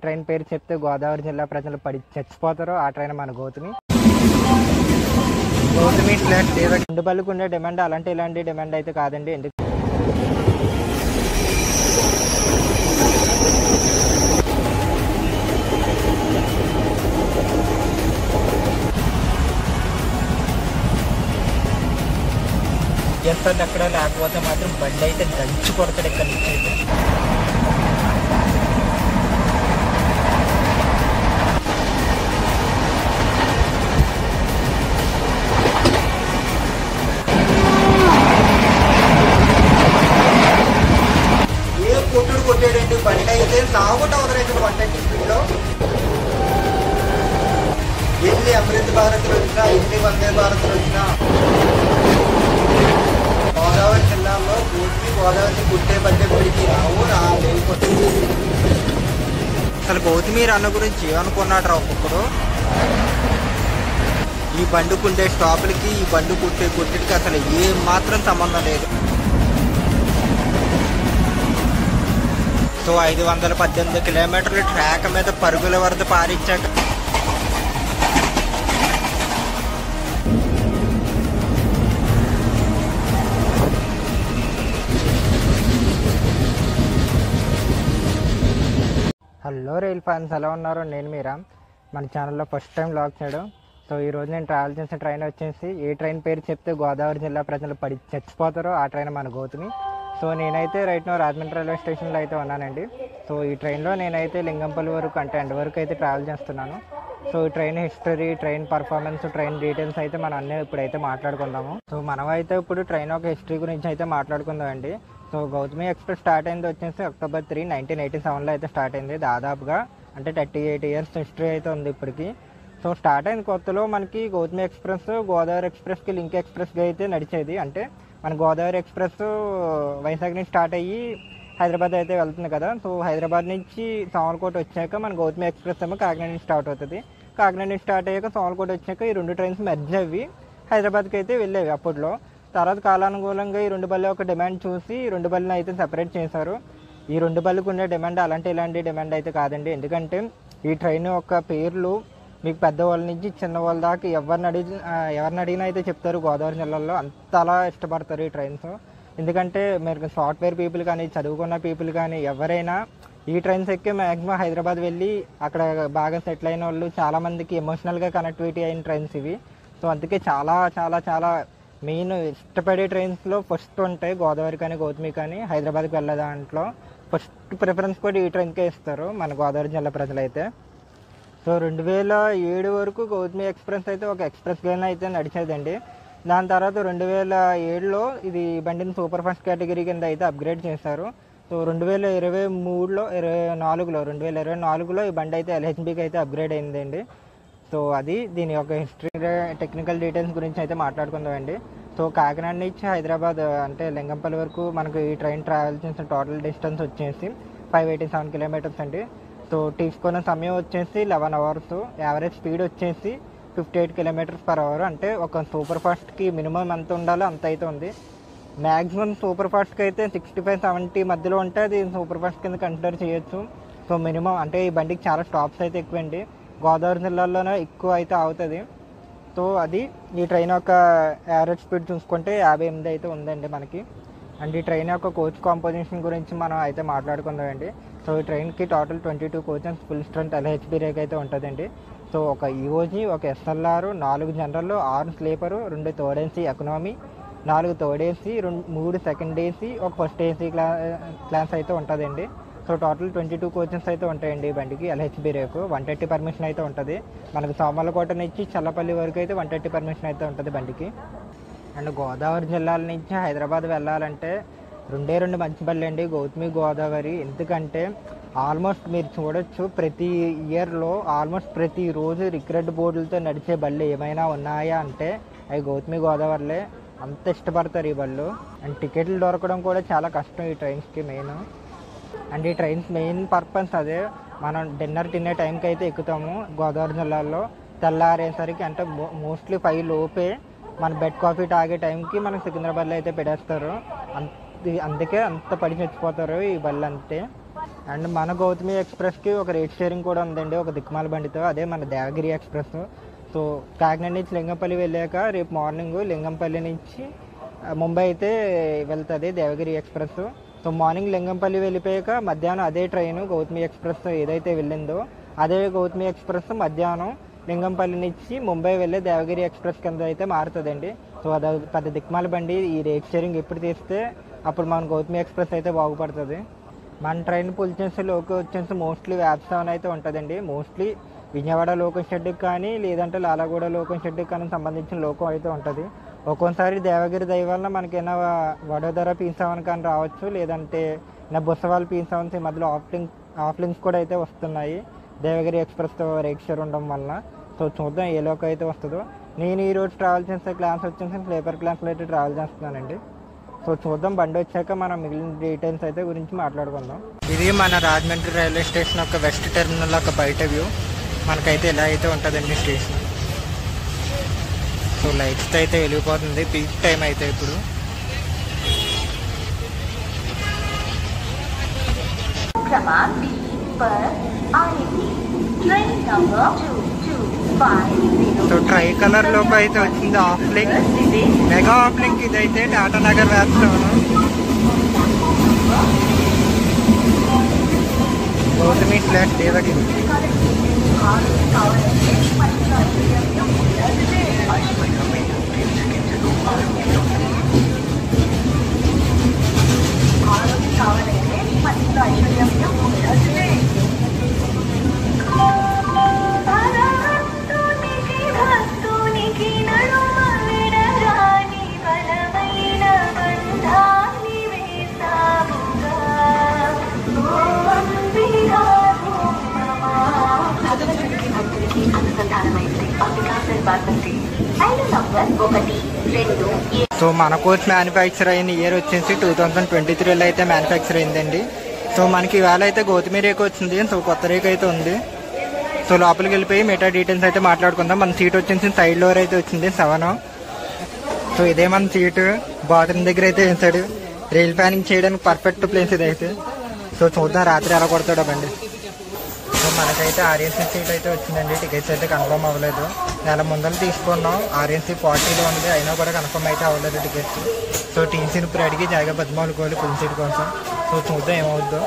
Train పేరు చెప్తే గోదావరి జిల్లా ప్రజలు పడి చచ్చిపోతారో ఆ ట్రైన్ మన గౌతమి. గౌతమి స్లాష్ దేవకి రెండు పళ్ళకు ఉండే డిమాండ్ అలాంటి ఇలాంటి డిమాండ్ అయితే కాదండి. ఎందుకు చేస్తుంది అక్కడ, లేకపోతే మాత్రం బండి అయితే దంచి కొడతాడు ఇక్కడ నుంచి అయితే. ఏ కొట్టుడు కొట్టాడండి బండి అయితే సాగుట్ అవుతారండి 120 స్పీడ్లో. ఎన్ని అమృత్ భారత్లు వచ్చినా ఎన్ని వందే భారత్లు వచ్చినా గోదావరి జిల్లాలో గోదావరి పుట్టే పడ్డప్పటికీ రావు రాలేవు. అసలు గౌతమి రన్న గురించి ఏమనుకున్నాడు రా ఒక్కొక్కడు. ఈ బండి కుండే స్టాపులకి ఈ బండి కుట్టికి అసలు ఏ మాత్రం సంబంధం లేదు. సో 518 కిలోమీటర్లు ట్రాక్ మీద పరుగుల వరద పారించాక హలో రైల్ ఫ్యాన్స్, ఎలా ఉన్నారు? నేను మీరా. మన ఛానల్లో ఫస్ట్ టైం వ్లాగ్ చేయడం. సో ఈరోజు నేను ట్రావెల్ చేసిన ట్రైన్ వచ్చేసి, ఏ ట్రైన్ పేరు చెప్తే గోదావరి జిల్లా ప్రజలు పడి చచ్చిపోతారో ఆ ట్రైన్ మన గౌతమి. సో నేనైతే రైట్ నో రాజమండ్రి రైల్వే స్టేషన్లో అయితే ఉన్నానండి. సో ఈ ట్రైన్లో నేనైతే లింగంపల్లి వరకు అంటే ఎండ్ వరకు అయితే ట్రావెల్ చేస్తున్నాను. సో ఈ train history, train performance, train details అయితే మనం అన్నీ ఇప్పుడైతే మాట్లాడుకుందాము. సో మనమైతే ఇప్పుడు ట్రైన్ ఒక హిస్టరీ గురించి అయితే మాట్లాడుకుందాం అండి. సో గౌతమి ఎక్స్ప్రెస్ స్టార్ట్ అయింది వచ్చేసి October 3, 1987లో అయితే స్టార్ట్ అయింది. దాదాపుగా అంటే 38 ఇయర్స్ హిస్టరీ అయితే ఉంది ఇప్పటికి. సో స్టార్ట్ అయిన కొత్తలో మనకి గౌతమి ఎక్స్ప్రెస్ గోదావరి ఎక్స్ప్రెస్కి లింక్ ఎక్స్ప్రెస్గా అయితే నడిచేది. అంటే మన గోదావరి ఎక్స్ప్రెస్ వైజాగ్ నుంచి స్టార్ట్ అయ్యి హైదరాబాద్ అయితే వెళ్తుంది కదా. సో హైదరాబాద్ నుంచి సామర్లకోట వచ్చాక మన గౌతమి ఎక్స్ప్రెస్ ఏమో కాకినాడ నుంచి స్టార్ట్ అవుతుంది. కాకినాడ నుంచి స్టార్ట్ అయ్యాక సామర్లకోట వచ్చాక ఈ రెండు ట్రైన్స్ మెర్జ్ అవి హైదరాబాద్కి అయితే వెళ్ళేవి అప్పట్లో. తర్వాత కాలానుకూలంగా ఈ రెండు బళ్ళు ఒక డిమాండ్ చూసి రెండు బళ్ళని అయితే సెపరేట్ చేశారు. ఈ రెండు బళ్ళకు ఉండే డిమాండ్ అలాంటి ఇలాంటి డిమాండ్ అయితే కాదండి. ఎందుకంటే ఈ ట్రైన్ యొక్క పేర్లు మీకు పెద్దవాళ్ళ నుంచి చిన్నవాళ్ళ దాకా ఎవరిని అడిగినా అయితే చెప్తారు. గోదావరి జిల్లాలో అంతలా ఇష్టపడతారు ఈ ట్రైన్స్. ఎందుకంటే మీరు సాఫ్ట్వేర్ పీపుల్ కానీ చదువుకున్న పీపుల్ కానీ ఎవరైనా ఈ ట్రైన్స్ ఎక్కి మ్యాక్సిమం హైదరాబాద్ వెళ్ళి అక్కడ బాగా సెటిల్ అయిన వాళ్ళు చాలామందికి ఎమోషనల్గా కనెక్టివిటీ అయిన ట్రైన్స్ ఇవి. సో అందుకే చాలా చాలా చాలా మెయిన్ ఇష్టపడే ట్రైన్స్లో ఫస్ట్ ఉంటాయి గోదావరి కానీ గౌతమి కానీ. హైదరాబాద్కి వెళ్ళే దాంట్లో ఫస్ట్ ప్రిఫరెన్స్ కూడా ఈ ట్రైన్కే ఇస్తారు మన గోదావరి జిల్లా ప్రజలైతే. సో 2007 వరకు గౌతమి ఎక్స్ప్రెస్ అయితే ఒక ఎక్స్ప్రెస్గానే అయితే నడిచేదండి. దాని తర్వాత 2007లో ఇది బండిని సూపర్ ఫాస్ట్ కేటగిరీ కింద అయితే అప్గ్రేడ్ చేశారు. సో 2024లో ఈ బండి అయితే LHBకి అయితే అప్గ్రేడ్ అయిందండి. సో అది దీని యొక్క హిస్టరీ, టెక్నికల్ డీటెయిల్స్ గురించి అయితే మాట్లాడుకుందామండి. సో కాకినాడ నుంచి హైదరాబాద్ అంటే లింగంపల్లి వరకు మనకు ఈ ట్రైన్ ట్రావెల్ చేసిన టోటల్ డిస్టెన్స్ వచ్చేసి 587 కిలోమీటర్స్ అండి. సో తీసుకున్న సమయం వచ్చేసి 11 అవర్స్. యావరేజ్ స్పీడ్ వచ్చేసి 58 కిలోమీటర్స్ పర్ అవర్. అంటే ఒక సూపర్ ఫాస్ట్కి మినిమం ఎంత ఉండాలో అంత అయితే ఉంది. మ్యాక్సిమం సూపర్ ఫాస్ట్కి అయితే 65-70 మధ్యలో ఉంటే అది సూపర్ ఫాస్ట్ కింద కన్సిడర్ చేయొచ్చు. సో మినిమం అంటే ఈ బండికి చాలా స్టాప్స్ అయితే ఎక్కువండి. గోదావరి జిల్లాలోనే ఎక్కువ అయితే అవుతుంది. సో అది ఈ ట్రైన్ యొక్క యావరేజ్ స్పీడ్ చూసుకుంటే 58 అయితే ఉందండి మనకి. అండ్ ఈ ట్రైన్ యొక్క కోచ్ కాంపోజిషన్ గురించి మనం అయితే మాట్లాడుకుందామండి. సో ఈ ట్రైన్కి total 22 coaches, full strength LHB rake అయితే ఉంటుందండి. సో ఒక ఈఓజీ, ఒక SLR, 4 general, 6 sleeper, 2 third AC economy, 4 third AC, 3 second AC, ఒక ఫస్ట్ ఏసీ క్లాస్ అయితే ఉంటుందండి. సో టోటల్ 22 కోచెస్ అయితే ఉంటాయండి ఈ బండికి. LHB రేకు 130 పర్మిషన్ అయితే ఉంటుంది. మనకు సామర్లకోట నుంచి చల్లపల్లి వరకు అయితే 130 పర్మిషన్ అయితే ఉంటుంది బండికి. అండ్ గోదావరి జిల్లాల నుంచి హైదరాబాద్ వెళ్ళాలంటే రెండు మంచి బళ్ళు అండి గౌతమి, గోదావరి. ఎందుకంటే ఆల్మోస్ట్ మీరు చూడొచ్చు ప్రతి ఇయర్లో ఆల్మోస్ట్ ప్రతిరోజు రిక్రెడ్ బోర్డులతో నడిచే బళ్ళు ఏమైనా ఉన్నాయా అంటే అవి గౌతమి, గోదావరిలే. అంత ఇష్టపడతారు ఈ బళ్ళు. అండ్ టికెట్లు దొరకడం కూడా చాలా కష్టం ఈ ట్రైన్స్కి మెయిన్. అండ్ ఈ ట్రైన్స్ మెయిన్ పర్పస్ అదే, మనం డిన్నర్ తినే టైంకి అయితే ఎక్కుతాము గోదావరి జిల్లాలో. తెల్లారేసరికి అంటే మోస్ట్లీ 5 లోపే మన బెడ్ కాఫీ తాగే టైంకి మనకు సికింద్రాబాద్లో అయితే పెట్టేస్తారు. అందుకే అంత పడి చచ్చిపోతారు ఈ బళ్ళు అంతే. అండ్ మన గౌతమి ఎక్స్ప్రెస్కి ఒక రేట్ షేరింగ్ కూడా ఉందండి, ఒక దిక్మాల బండితో. అదే మన దేవగిరి ఎక్స్ప్రెస్. సో కాకినాడ నుంచి లింగంపల్లి వెళ్ళాక రేపు మార్నింగ్ లింగంపల్లి నుంచి ముంబై అయితే వెళ్తుంది Devagiri express. So morning Lingampalli వెళ్ళిపోయాక మధ్యాహ్నం అదే ట్రైన్ గౌతమి ఎక్స్ప్రెస్ ఏదైతే వెళ్ళిందో అదే గౌతమి ఎక్స్ప్రెస్ మధ్యాహ్నం లింగంపల్లి నుంచి ముంబై వెళ్ళే దేవగిరి ఎక్స్ప్రెస్ కింద అయితే మారుతుందండి. సో అది పెద్ద దిక్మాల బండి. ఈ రేట్ షేరింగ్ ఎప్పుడు తీస్తే అప్పుడు మన గౌతమి ఎక్స్ప్రెస్ అయితే బాగుపడుతుంది. మన ట్రైన్ పుల్ చేసే లోకో వచ్చేసి మోస్ట్లీ వ్యాప్సాన్ అయితే ఉంటుందండి. మోస్ట్లీ విజయవాడ లోకల్ షెడ్కి కానీ లేదంటే లాలాగూడ లోకల్ షెడ్కి కానీ సంబంధించిన లోకో అయితే ఉంటుంది. ఒక్కొక్కసారి దేవగిరి దయ వల్ల మనకైనా వడోదర P7 కానీ రావచ్చు, లేదంటే నా బుసవాల్ P7 ఈ మధ్యలో ఆఫ్ లింక్స్ కూడా అయితే వస్తున్నాయి దేవగిరి ఎక్స్ప్రెస్తో రేట్ షేర్ ఉండడం వల్ల. సో చూద్దాం ఏ లోకో అయితే వస్తుందో. నేను ఈరోజు ట్రావెల్ చేసే క్లాస్ వచ్చేసి స్లీపర్ క్లాస్లో అయితే ట్రావెల్ చేస్తున్నానండి. సో చూద్దాం బండి వచ్చాక మనం మిగిలిన డీటెయిల్స్ అయితే గురించి మాట్లాడుకుందాం. ఇది మన రాజమండ్రి రైల్వే స్టేషన్ యొక్క వెస్ట్ టెర్మినల్ ఒక బయట వ్యూ. మనకైతే ఇలా అయితే ఉంటుందండి స్టేషన్. సో లైట్స్తో అయితే వెళ్ళిపోతుంది, పీక్ టైం అయితే ఇప్పుడు. సో ట్రై కలర్ లోపు అయితే వచ్చింది of link, mega of link. ఇదైతే టాటా నగర్ వ్యాప్స్లోను గౌతమి / దేవగిరి. సో మన కోచ్ మ్యానుఫ్యాక్చర్ అయిన ఇయర్ వచ్చేసి 2023లో అయితే మ్యానుఫ్యాక్చర్ అయిందండి. సో మనకి ఇవాళ అయితే గౌతమి రేక్ వచ్చింది. సో కొత్త రేక్ అయితే ఉంది. సో లోపలికి వెళ్ళిపోయి మిగతా డీటెయిల్స్ అయితే మాట్లాడుకుందాం. మన సీట్ వచ్చేసి సైడ్ డోర్ అయితే వచ్చింది 7. సో ఇదే మన సీటు. బాత్రూమ్ దగ్గర అయితే వేసాడు. రైల్ ప్లానింగ్ చేయడానికి పర్ఫెక్ట్ ప్లేస్ ఇదైతే. సో చూద్దాం రాత్రి ఎలా కొడతాడో బండి. సో మనకైతే ఆర్ఎన్సీ సీట్ అయితే వచ్చిందండి. టికెట్స్ అయితే కన్ఫర్మ్ అవ్వలేదు. నెల ముందర తీసుకున్నాం. ఆర్ఎన్సీ 40లో ఉంది, అయినా కూడా కన్ఫర్మ్ అయితే అవ్వలేదు టికెట్స్. సో టీసీని ఇప్పుడు అడిగి జాగా 14 కోళ్ళు ఫుల్ సీట్ కోసం. సో చూద్దాం ఏమవుద్దో.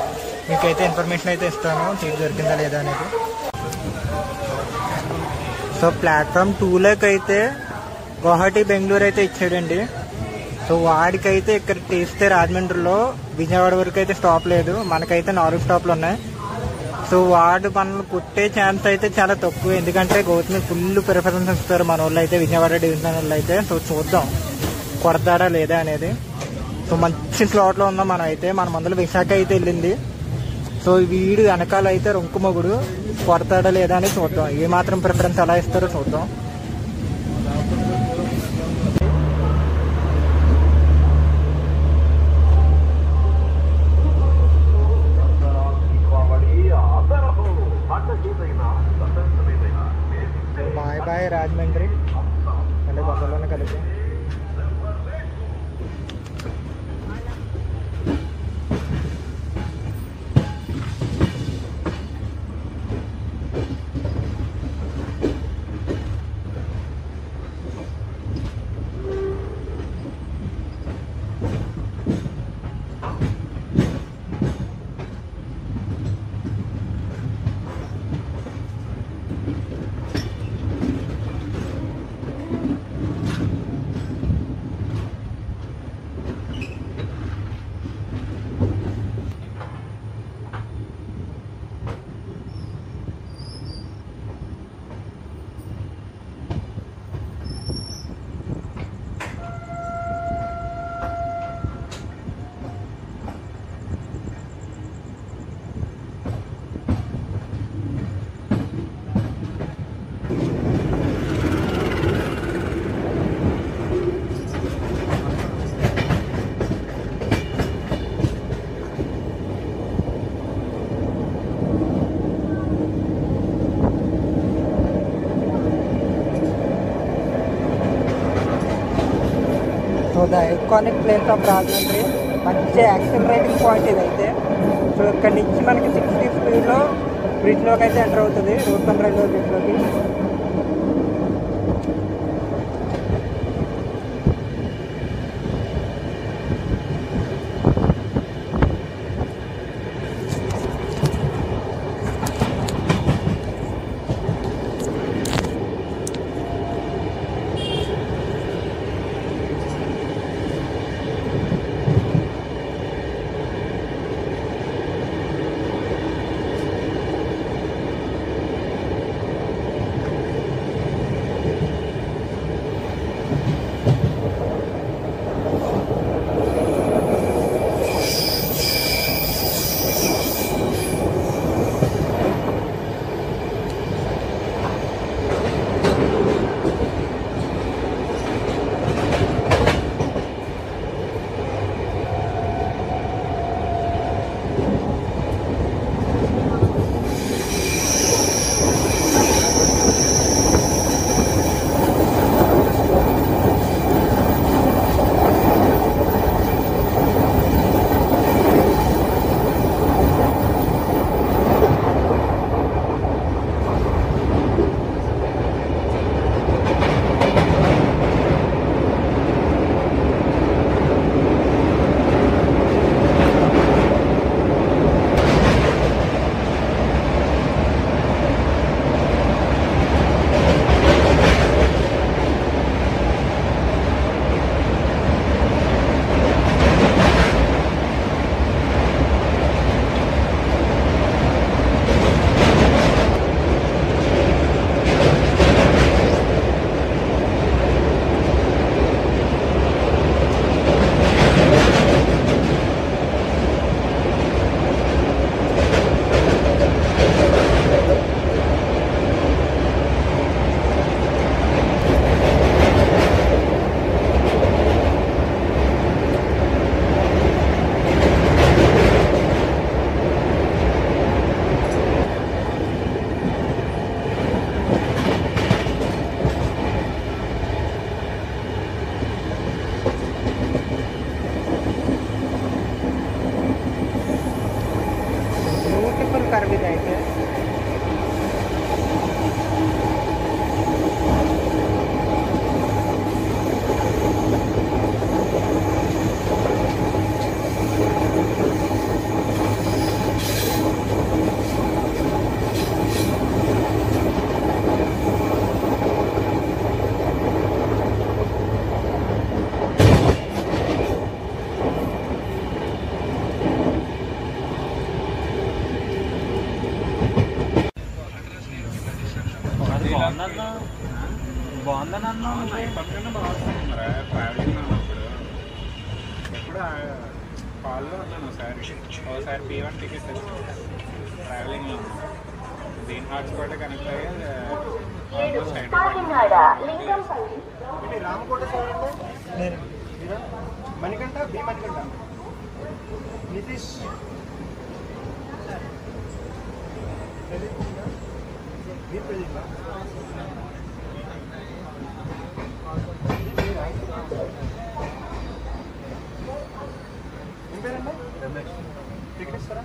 మీకైతే ఇన్ఫర్మేషన్ అయితే ఇస్తాను సీట్ దొరికిందా లేదా అనేది. సో ప్లాట్ఫామ్ 2లోకి అయితే గువాహటి బెంగళూరు అయితే ఇచ్చాడండి. సో వాడికైతే ఇక్కడ తీస్తే రాజమండ్రిలో విజయవాడ వరకు అయితే స్టాప్ లేదు. మనకైతే 4 స్టాప్లు ఉన్నాయి. సో వాడు మనల్ని కొట్టే ఛాన్స్ అయితే చాలా తక్కువ, ఎందుకంటే గౌతమి ఫుల్ ప్రిఫరెన్స్ ఇస్తారు మన వాళ్ళు అయితే, విజయవాడ డివిజన్ వాళ్ళు అయితే. సో చూద్దాం కొడతాడా లేదా అనేది. సో మంచి స్లాట్లో ఉన్నాం మనం అయితే. మన ముందులో విశాఖ అయితే వెళ్ళింది. సో వీడు వెనకాల అయితే రొంకుమగుడు కొడతాడా లేదా అని చూద్దాం. ఏ మాత్రం ప్రిఫరెన్స్ ఎలా ఇస్తారో చూద్దాం. బాయ్ బాయ్ రాజమండ్రి అంటే బస్సులోనే కలిసి. The iconic place of Rajahmundry. మంచి యాక్సిలరేటింగ్ పాయింట్ ఇదైతే. సో ఇక్కడ నుంచి మనకి 60 స్పీడ్లో బ్రిడ్జ్లోకి అయితే ఎంటర్ అవుతుంది, రూట్ 2 బ్రిడ్జ్లోకి. कर्व जायचं బాగుందన్న పక్కన బాగుంటుంది మరి ట్రావెలింగ్ అన్నప్పుడు ఎప్పుడు కాల్లో ఉన్నాను ఒకసారి P1 టికెట్ ట్రావెలింగ్లో దీని హాట్స్పాట్ కనెక్ట్ అయ్యి almost Ramakota Manikanta B Manikanta Nitish ticket ఇస్తారా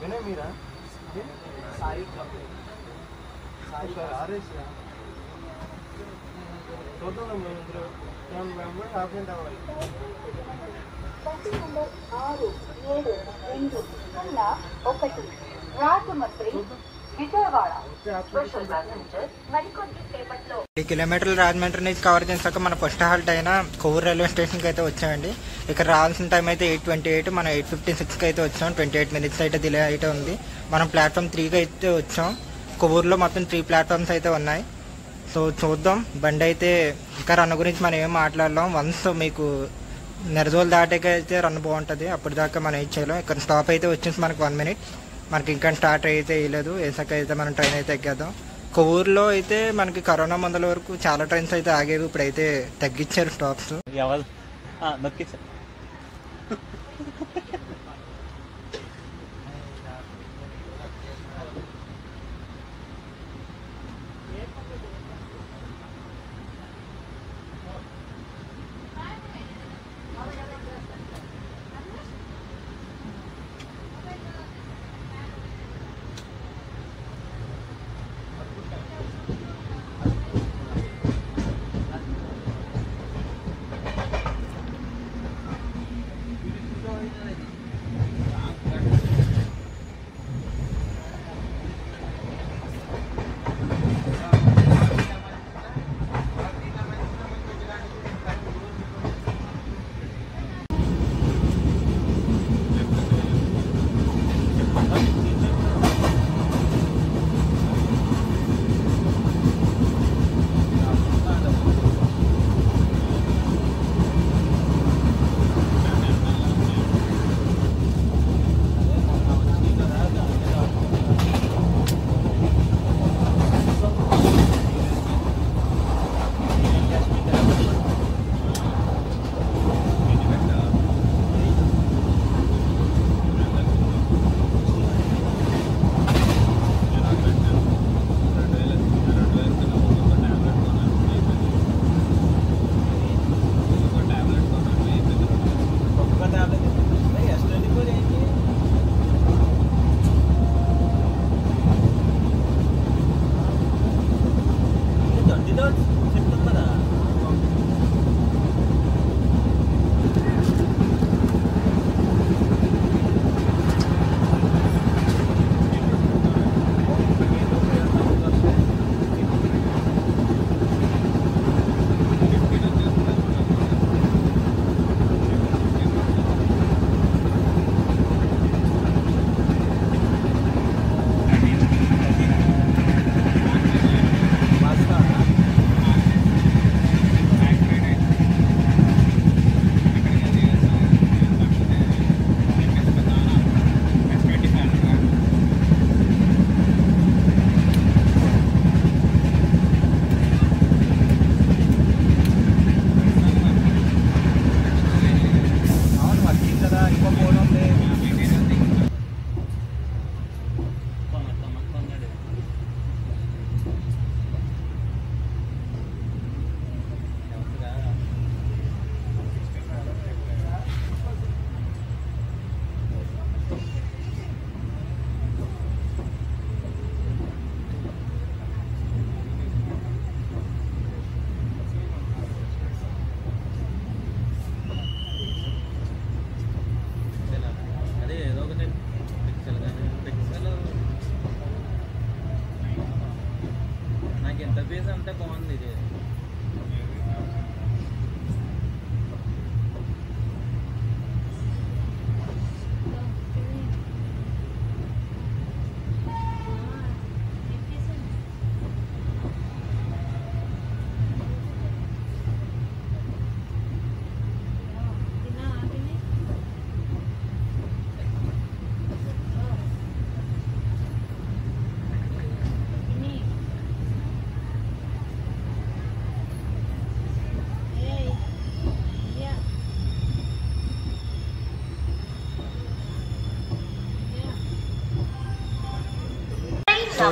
వినయ్ మీరా సాయి సాయి సార్ ఆర్ఎస్ చూద్దాం మేము ఆబ్సెంట్ అవ్వాలి కిలోమీటర్లు రాజమండ్రి నుంచి కవర్ చేసాక మన ఫస్ట్ హాల్ట్ అయిన కొవ్వూరు రైల్వే స్టేషన్కి అయితే వచ్చామండి. ఇక్కడ రావాల్సిన టైం అయితే 8:28, మనం 8:56కి అయితే వచ్చాం. 28 minutes అయితే డిలే అయితే ఉంది. మనం ప్లాట్ఫామ్ 3కి అయితే వచ్చాం. కొవ్వూరులో మొత్తం 3 ప్లాట్ఫామ్స్ అయితే ఉన్నాయి. సో చూద్దాం. బండి అయితే ఇంకా రన్ గురించి మనం ఏం మాట్లాడలేం. వన్స్ మీకు నెరజోలు దాటాకైతే రన్ బాగుంటుంది. అప్పటిదాకా మనం ఏం చేయలేం. ఇక్కడ స్టాప్ అయితే వచ్చేసి మనకు 1 minute. మనకి ఇంకా స్టార్ట్ అయితే వేయలేదు. వేసాక అయితే మనం ట్రైన్ అయితే ఎక్కేద్దాం. కొవ్వూరులో అయితే మనకి కరోనా మందుల వరకు చాలా ట్రైన్స్ అయితే ఆగేవి. ఇప్పుడైతే తగ్గించారు స్టాప్స్. సో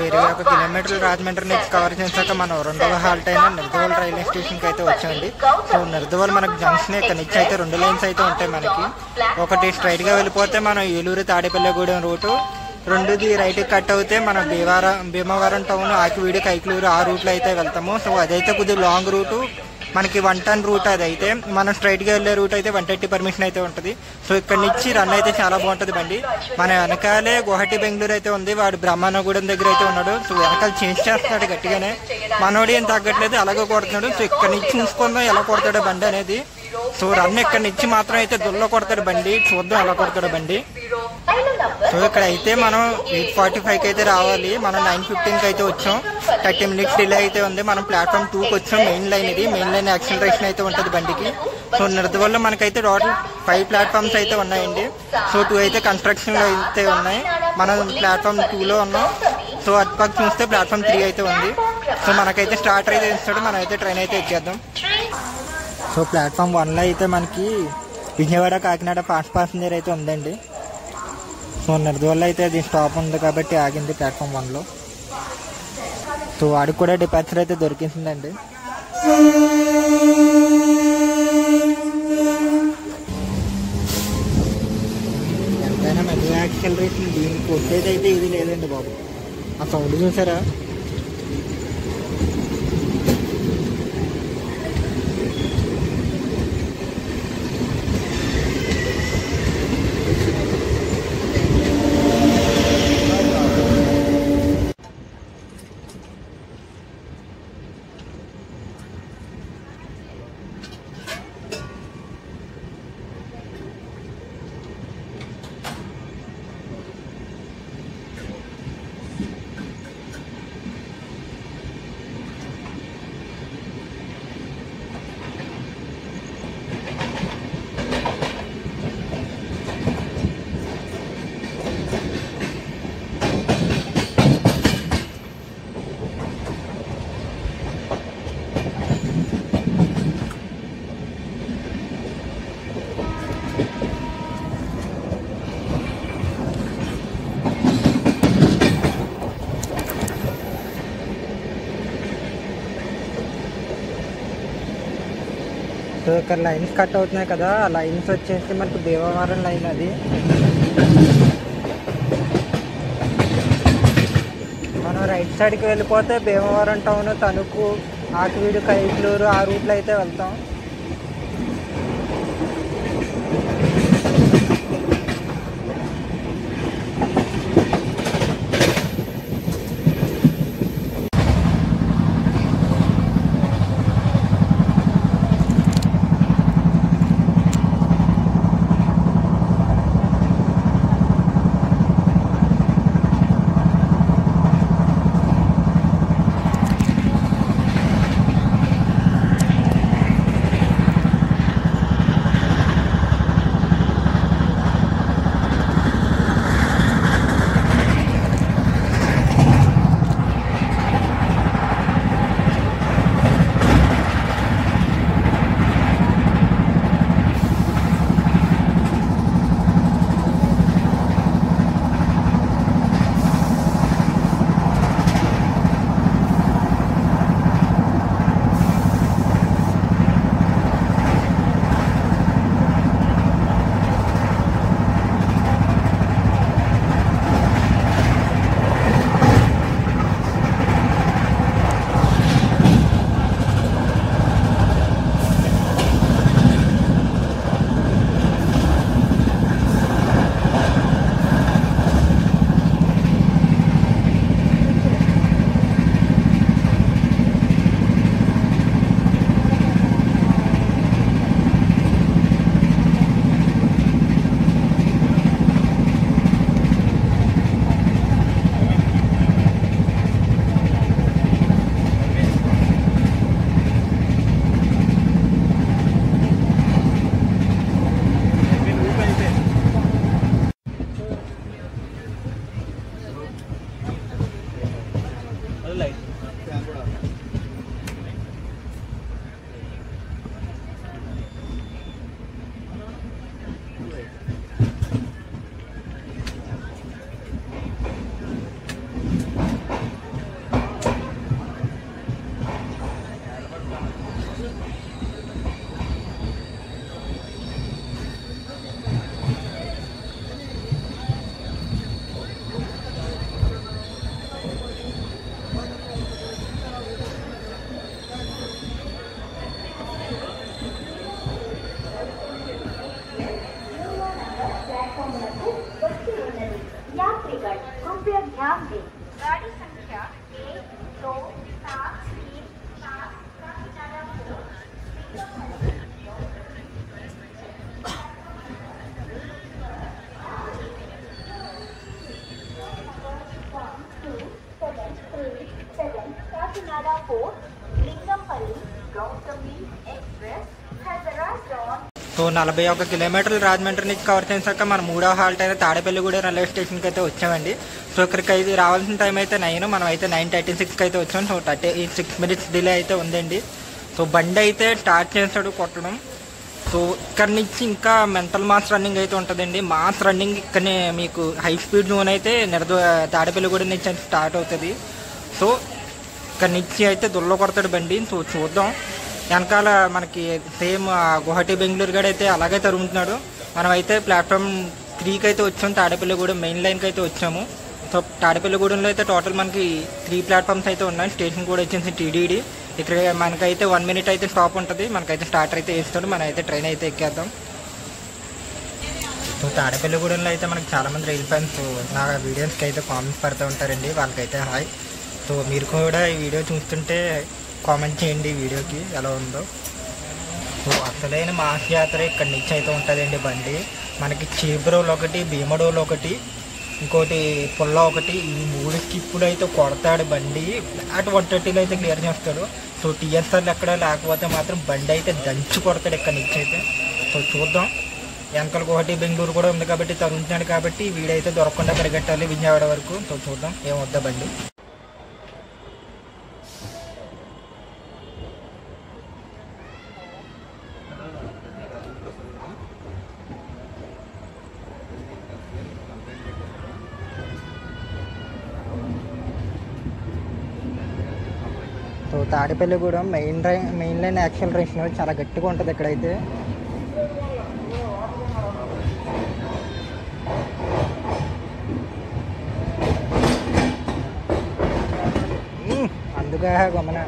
21 కిలోమీటర్లు రాజమండ్రి నుంచి కవర్ చేశాక మనం రెండవ హాల్ట్ అయిన నిర్దవల్ రైల్వే స్టేషన్కి అయితే వచ్చామండి. సో నిర్దవల్ మనకు జంక్షన్ ఇక్కడ నుంచి అయితే 2 లైన్స్ అయితే ఉంటాయి మనకి. ఒకటి స్ట్రైట్గా వెళ్ళిపోతే మనం ఏలూరు తాడేపల్లిగూడెం రూటు, రెండోది రైట్కి కట్ అవుతే మనం భీమవరం టౌన్ ఆకివీడి కైకలూరు ఆ రూట్లో అయితే వెళ్తాము. సో అదైతే కొద్దిగా లాంగ్ రూటు, మనకి 110 రూట్ అది అయితే. మనం స్ట్రైట్గా వెళ్ళే రూట్ అయితే 130 పర్మిషన్ అయితే ఉంటుంది. సో ఇక్కడ నుంచి రన్ అయితే చాలా బాగుంటుంది బండి. మన వెనకాలే గువాహటి బెంగళూరు అయితే ఉంది, వాడు బ్రహ్మానగూడెం దగ్గర అయితే ఉన్నాడు. సో వెనకాల చేంజ్ చేస్తున్నాడు గట్టిగానే, మనోడు ఏం తగ్గట్లేదు, అలాగే కొడుతున్నాడు. సో ఇక్కడ నుంచి చూసుకుందాం ఎలా కొడతాడు బండి అనేది. సో రన్ ఇక్కడ నుంచి మాత్రం అయితే దుల్ల కొడతాడు బండి, చూద్దాం ఎలా కొడతాడు బండి. సో ఇక్కడ అయితే మనం 8:45కి అయితే రావాలి, మనం 9:15కి అయితే వచ్చాం. 30 మినిట్స్ డిలే అయితే ఉంది. మనం ప్లాట్ఫామ్ 2కి వచ్చాం. మెయిన్ లైన్ ఇది, మెయిన్ లైన్ యాక్సిలరేషన్ అయితే ఉంటుంది బండికి. సో నిర్దవల్లో మనకైతే టోటల్ 5 ప్లాట్ఫామ్స్ అయితే ఉన్నాయండి. సో 2 అయితే కన్స్ట్రక్షన్లో అయితే ఉన్నాయి, మనం ప్లాట్ఫామ్ 2లో ఉన్నాం. సో అటుపక్క చూస్తే ప్లాట్ఫామ్ 3 అయితే ఉంది. సో మనకైతే స్టార్టర్ అయితే ఇస్తాడు, మనం అయితే ట్రైన్ అయితే ఎక్కేద్దాం. సో ప్లాట్ఫామ్ 1లో అయితే మనకి విజయవాడ కాకినాడ ఫాస్ట్ ప్యాసింజర్ అయితే ఉందండి. సో నిర్దోళ్ళు అయితే అది స్టాప్ ఉంది కాబట్టి ఆగింది ప్లాట్ఫామ్ 1లో. సో వాడికి కూడా డిపార్చర్ అయితే దొరికిందండి. ఎంతైనా మెగా యాక్సిలరేషన్ దీనికి వచ్చేది అయితే ఇది లేదండి బాబు. ఆ సౌండ్ చూసారా? సో ఇక్కడ లైన్స్ కట్ అవుతున్నాయి కదా, ఆ లైన్స్ వచ్చేసి మనకు భీమవరం లైన్ అది. మనం రైట్ సైడ్కి వెళ్ళిపోతే భీమవరం టౌన్, తణుకు, ఆకివీడు, కైట్లూరు ఆ రూట్లో అయితే వెళ్తాం. సో 41 కిలోమీటర్లు రాజమండ్రి నుంచి కవర్ చేసాక మనం 3వ హాల్ట్ అయిన తాడేపల్లిగూడెం రైల్వే స్టేషన్కి అయితే వచ్చామండి. సో ఇక్కడికి అయితే రావాల్సిన టైం అయితే 9, మనం అయితే 9:36కి అయితే వచ్చాం. సో 36 మినిట్స్ డిలే అయితే ఉందండి. సో బండి అయితే స్టార్ట్ చేస్తాడు కొట్టడం. సో ఇక్కడ నుంచి ఇంకా మెంటల్ మాస్ రన్నింగ్ అయితే ఉంటుందండి. మాస్ రన్నింగ్ ఇక్కడనే మీకు హై స్పీడ్ జోన్ అయితే తాడేపల్లిగూడెం నుంచి అయితే స్టార్ట్ అవుతుంది. సో ఇక్కడ నుంచి అయితే దుల్లో కొడతాడు బండి. సో చూద్దాం. వెనకాల మనకి సేమ్ గువాహటి బెంగళూరు గడ అయితే అలాగే తరుగుతున్నాడు. మనం అయితే ప్లాట్ఫామ్ 3కి అయితే వచ్చాము, తాడేపల్లిగూడెం మెయిన్ లైన్కి అయితే వచ్చాము. సో తాడేపల్లిగూడెంలో అయితే టోటల్ మనకి 3 ప్లాట్ఫామ్స్ అయితే ఉన్నాయి. స్టేషన్ కూడా వచ్చేసి టీడీడీ. ఇక్కడ మనకైతే 1 మినిట్ అయితే స్టాప్ ఉంటుంది. మనకైతే స్టార్టర్ అయితే వేస్తాడు. మనం అయితే ట్రైన్ అయితే ఎక్కేద్దాం. సో తాడేపల్లిగూడెంలో అయితే మనకి చాలామంది రైల్ ఫ్యాన్స్ నా వీడియోస్కి అయితే కామెంట్స్ పెడుతూ ఉంటారండి. వాళ్ళకైతే హాయ్. సో మీరు కూడా ఈ వీడియో చూస్తుంటే కామెంట్ చేయండి వీడియోకి ఎలా ఉందో. సో అసలైన మాస్ జాతర ఇక్కడ నుంచి అయితే ఉంటుందండి. బండి మనకి చీబ్రోలు ఒకటి, భీమడోలు ఒకటి, ఇంకోటి పుల్ల ఒకటి, ఈ 3 స్కిప్పులు అయితే కొడతాడు బండి. ఫ్లాట్ 130లో అయితే క్లియర్ చేస్తాడు. సో టీఎస్ఆర్లు ఎక్కడ లేకపోతే మాత్రం బండి అయితే దంచి కొడతాడు ఇక్కడ నుంచి అయితే. సో చూద్దాం. వెనకాల గువాహటి బెంగళూరు కూడా ఉంది కాబట్టి తరుగుతున్నాడు కాబట్టి వీడైతే దొరకకుండా పరిగెట్టాలి విజయవాడ వరకు. సో చూద్దాం ఏమొద్దా బండి. So Tadepalligudem main line acceleration చాలా గట్టిగా ఉంటుంది ఇక్కడైతే. అందుకే గమన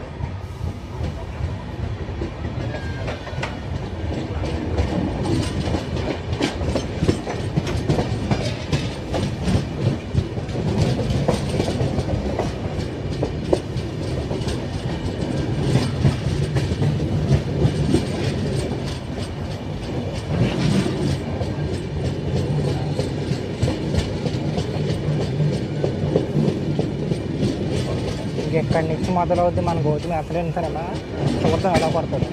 ఇక్కడి నుంచి మొదలవుద్ది మన గౌతమి అసలే సరేనా. చూద్దాం ఎలా పడుతుంది.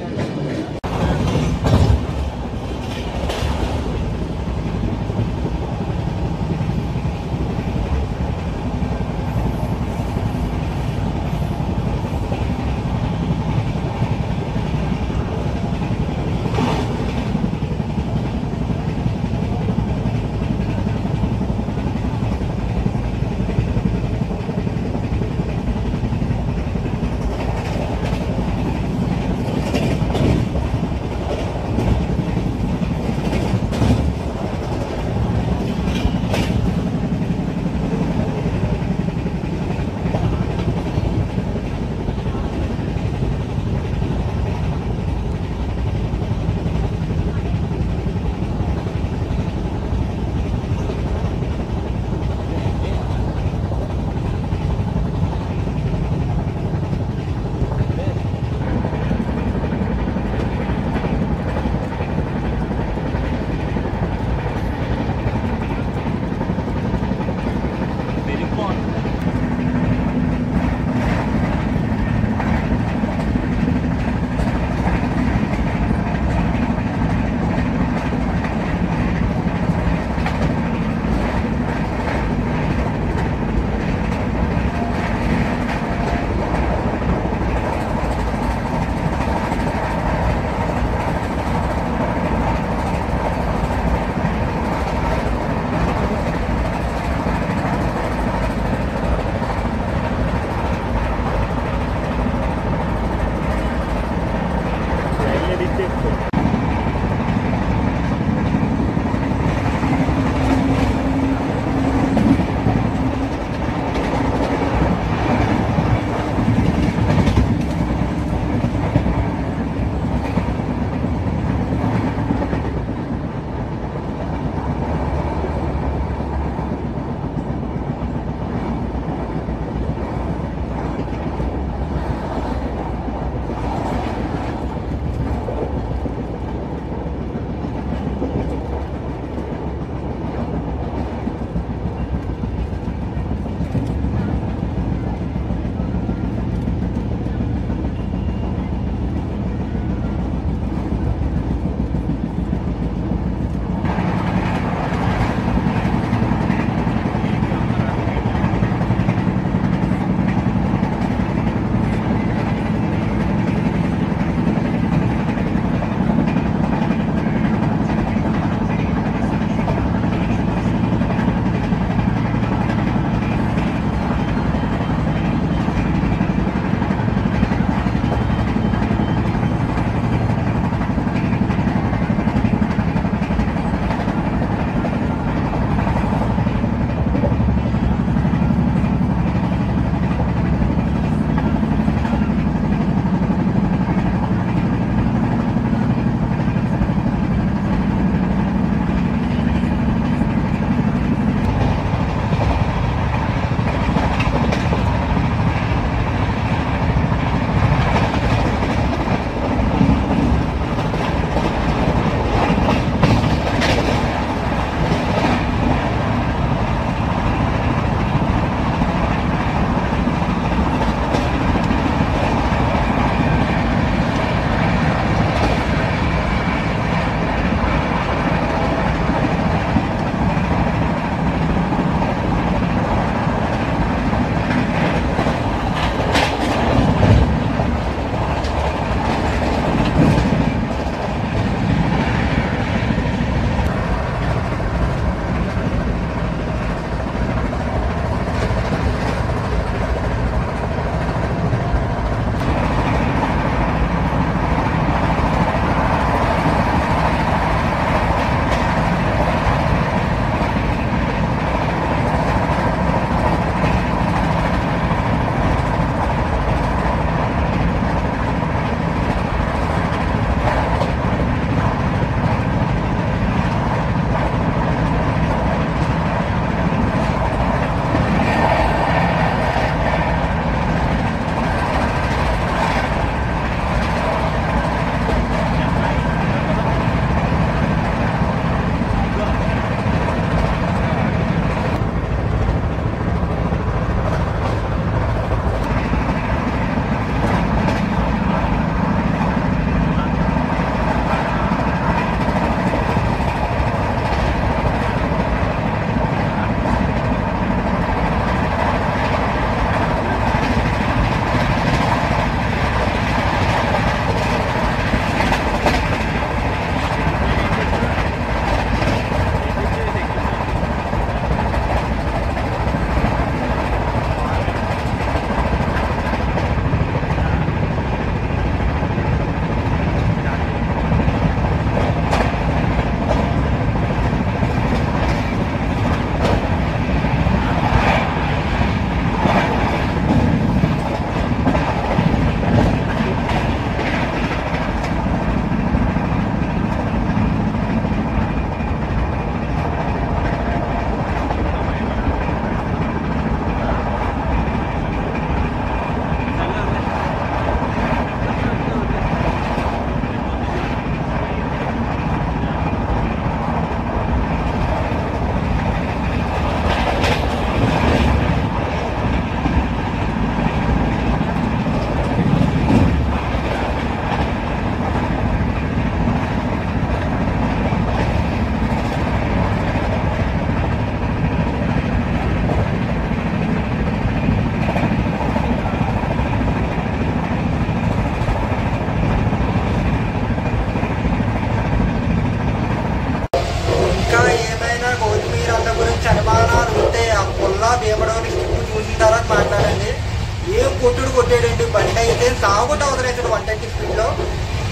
కొట్టుడు కొట్టాడండి. బండి అయితే సాగుట అవుతున్నాయి 130 స్పీడ్లో.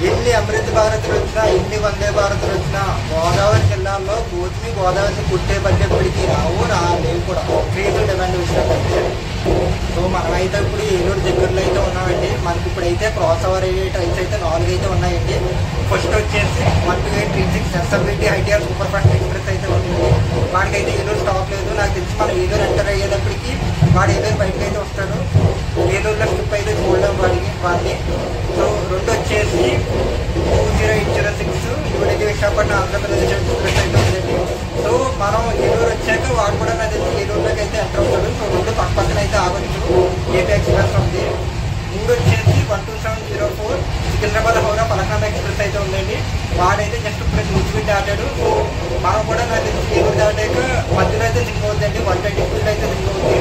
ఎన్ని అమృత భారత్లు వచ్చినా, ఎన్ని వందే భారత్లు వచ్చినా గోదావరి జిల్లాలో గోదావరిని కుట్టే బడ్జెట్కి రాలేవు కూడా. క్రియేటివ్ డిమాండ్ వచ్చినట్టు. సో మనమైతే ఇప్పుడు ఏలూరు దగ్గరలో అయితే ఉన్నామండి. మనకి ఇప్పుడైతే క్రాస్ ఓవర్ అయ్యే ట్రైన్స్ అయితే 4 అయితే ఉన్నాయండి. ఫస్ట్ వచ్చేసి 12836 ఎస్ఎల్బిటీ ఐటీఆర్ సూపర్ ఫాస్ట్ ఎక్స్ప్రెస్ అయితే ఉంది. వాడికైతే ఏలూరు స్టాప్ లేదు. నాకు తెలిసి మనం ఏలూరు ఎంటర్ అయ్యేటప్పటికి వాడు ఏలూరు బయటకు అయితే వస్తాడు. ఏలూరులో స్కిప్ అయితే చూడలేము వాడిని. సో 2 వచ్చేసి 20806 న్యూఢిల్లీ విశాఖపట్నం ఆంధ్రప్రదేశ్ ఎక్స్ప్రెస్ అయితే ఉందండి. సో మనం ఏలూరు వచ్చాక వాడు కూడా నాకు తెలిసి ఏలూరులోకి అయితే ఎంటర్ అవుతాడు. సో 2 పక్కన అయితే ఆగొచ్చు. ఏపీ ఎక్స్ప్రెస్ ఉంది. 3 వచ్చేసి 12704 సికింద్రాబాద్ హౌరా పలక్నామా ఎక్స్ప్రెస్ అయితే ఉందండి. వాడైతే జస్ట్ ఇప్పుడు నూజివీడు దాటాడు. సో మనం కూడా నాకు తెలిసి ఏలూరు దాటాక మధ్యలో అయితే లింక్ అవుతుందండి. 120 స్పీడ్ అయితే లింక్ అవుతుంది.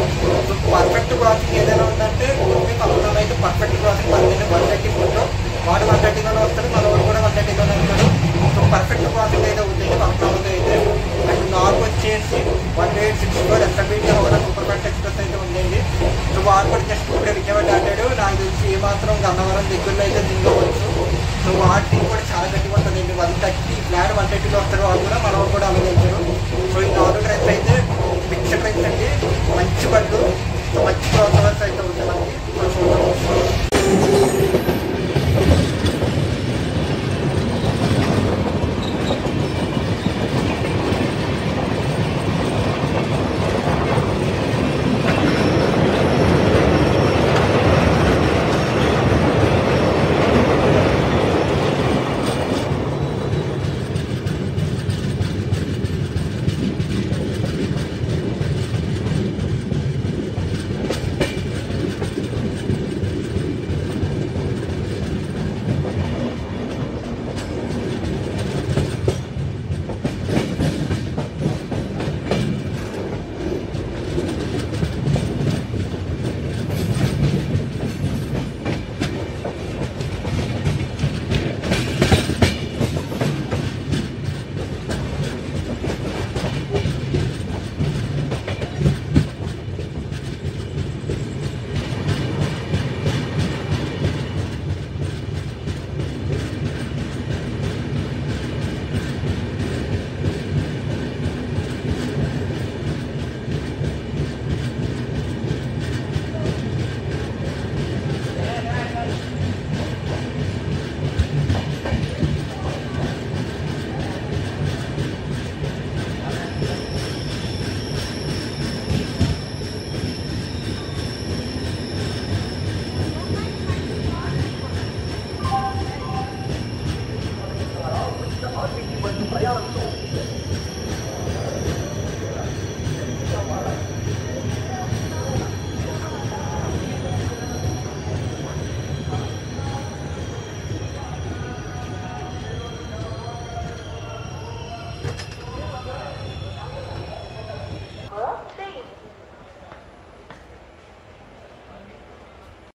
సో పర్ఫెక్ట్ క్రాసింగ్ ఏదైనా ఉందంటే ఓన్లీ పలక్నామా అయితే పర్ఫెక్ట్ క్రాసింగ్ పడుతుంది 130 స్పీడ్లో. వాడు 130లోనే వస్తాడు, మన వాడు కూడా 130లోనే వస్తాడు. సో పర్ఫెక్ట్ క్రాసింగ్ అయితే అవుతుంది పలక్నామాతో అయితే. అండ్ 4 వచ్చేసి 1864 ఎస్ఎల్బిటీ హౌరా సూపర్ ఫాస్ట్ ఎక్స్ప్రెస్ అయితే ఉందండి. సో వాడు కూడా జస్ట్ ఇప్పుడే విజయవాడ దాటాడు. నాకు తెలిసి ఏమాత్రం గన్నవరం దగ్గరలో అయితే లింక్ అవ్వచ్చు. సో వాటి కూడా చాలా గట్టిగా ఉంటుందండి. 130 ఫ్లాట్ 130లో వస్తారు వాడు కూడా, మన వాడు కూడా అలాగే వెళ్తారు. సో ఈ 4 ట్రైన్స్ అయితే పిక్చర్ ట్రైన్స్ అండి. మంచి బండ్లు, సో మంచి క్రాస్ ఓవర్స్ అయితే ఉంటాయి మనకి.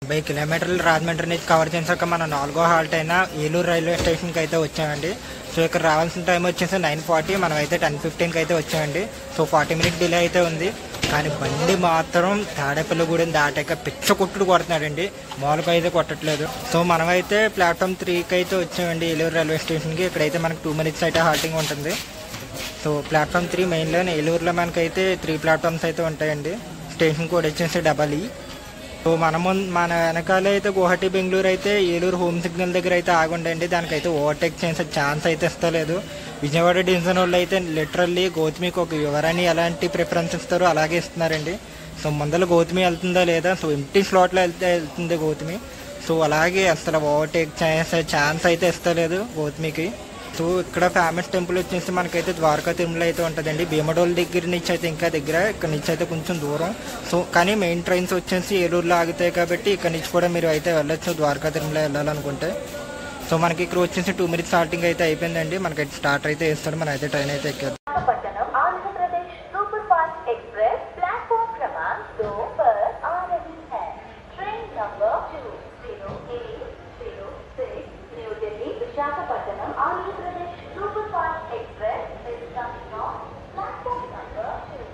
బై కిలోమీటర్లు రాజమండ్రి నుంచి కవర్ చేసాక మనం 4వ హాల్ట్ అయిన ఏలూరు రైల్వే స్టేషన్కి అయితే వచ్చామండి. సో ఇక్కడ రావాల్సిన టైం వచ్చేసి 9:40, మనం అయితే 10:15కి అయితే వచ్చామండి. సో 40 మినిట్ డిలే అయితే ఉంది. కానీ బండి మాత్రం తాడేపల్లిగూడెం దాటాక పిచ్చ కొట్టుడు కొడుతున్నాడండి, మామూలుగా అయితే కొట్టట్లేదు. సో మనమైతే ప్లాట్ఫామ్ 3కి అయితే వచ్చామండి ఏలూరు రైల్వే స్టేషన్కి. ఇక్కడైతే మనకు 2 మినిట్స్ అయితే హాల్టింగ్ ఉంటుంది. సో ప్లాట్ఫామ్ 3 మెయిన్లో ఏలూరులో మనకైతే 3 ప్లాట్ఫామ్స్ అయితే ఉంటాయండి. స్టేషన్ కోడ్ వచ్చేసి డబల్. సో మన వెనకాల అయితే గువాహటి బెంగళూరు అయితే ఏలూరు హోమ్ సిగ్నల్ దగ్గర అయితే ఆగుండండి. దానికైతే ఓవర్టేక్ చేసే ఛాన్స్ అయితే ఇస్తలేదు. విజయవాడ డివిజన్ వాళ్ళు అయితే లిటరల్లీ గౌతమికి ఒక వివరాన్ని ఎలాంటి ప్రిఫరెన్స్ ఇస్తారో అలాగే ఇస్తున్నారండి. సో ముందర గౌతమి వెళ్తుందా లేదా, సో ఎంటీ స్లాట్లో వెళ్తుంది గౌతమి. సో అలాగే అసలు ఓవర్టేక్ చేసే ఛాన్స్ అయితే ఇస్తలేదు గౌతమికి. సో ఇక్కడ ఫేమస్ టెంపుల్ వచ్చేసి మనకైతే ద్వారకా తిరుమల అయితే ఉంటుందండి. భీమడోల్ దగ్గర నుంచి అయితే ఇంకా దగ్గర, ఇక్కడ నుంచి అయితే కొంచెం దూరం. సో కానీ మెయిన్ ట్రైన్స్ వచ్చేసి ఏలూరులో ఆగుతాయి కాబట్టి ఇక్కడ నుంచి కూడా మీరు అయితే వెళ్ళొచ్చు ద్వారకా తిరుమల వెళ్ళాలనుకుంటే. సో మనకి ఇక్కడ వచ్చేసి 2 మినిట్స్ స్టార్టింగ్ అయితే అయిపోయిందండి. మనకైతే స్టార్ట్ అయితే వేస్తాడు, మనం అయితే ట్రైన్ అయితే ఎక్కేది. Visakhapatnam Andhra Pradesh super fast express is coming on platform number 2.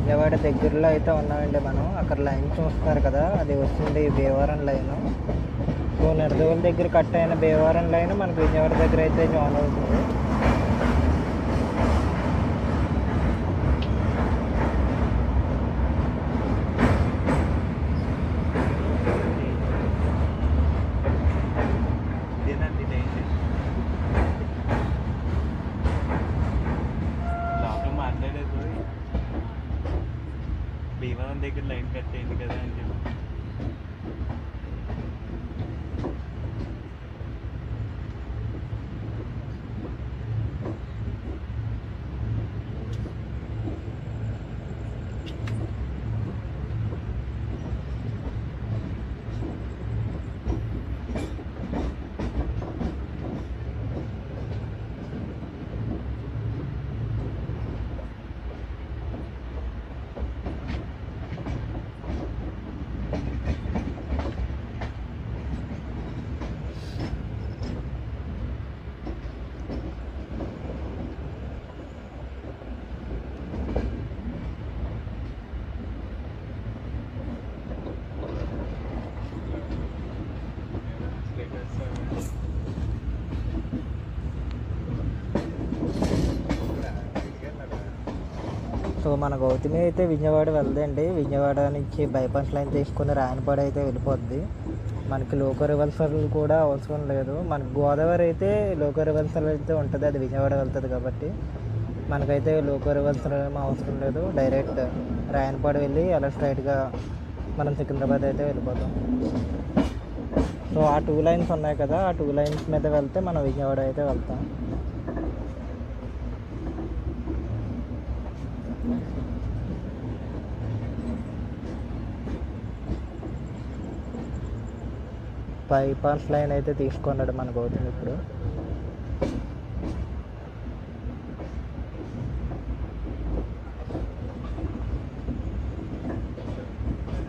Vijayawada దగ్గరలో అయితే ఉన్నామండి మనం. అక్కడ లైన్ చూస్తారు కదా, అది వస్తుంది భీమవరం లైన్. సో నిడదవోలు దగ్గర కట్ అయిన భీమవరం లైన్ మనకు విజయవాడ దగ్గర అయితే జాయిన్ అవుతుంది. భీమవరం దగ్గర లైన్ కట్ అయింది కదా అని చెప్పి సో మన గౌతమి అయితే విజయవాడ వెళ్దండి. విజయవాడ నుంచి బైపాస్ లైన్ తీసుకుని రాయనపాడు అయితే వెళ్ళిపోద్ది. మనకి లోకల్ రివర్సల్ కూడా అవసరం లేదు. మనకి గోదావరి అయితే లోకల్ రివర్సల్ అయితే ఉంటుంది, అది విజయవాడ వెళ్తుంది కాబట్టి మనకైతే లోకల్ రివర్సల్ ఏమీ అవసరం లేదు. డైరెక్ట్ రాయనపాడు వెళ్ళి అలా స్ట్రైట్గా మనం సికింద్రాబాద్ అయితే వెళ్ళిపోతాం. సో ఆ 2 లైన్స్ ఉన్నాయి కదా, ఆ 2 లైన్స్ మీద వెళ్తే మనం విజయవాడ అయితే వెళ్తాం. బైపాస్ లైన్ అయితే తీసుకున్నాడు మన గౌతమ్ ఇప్పుడు.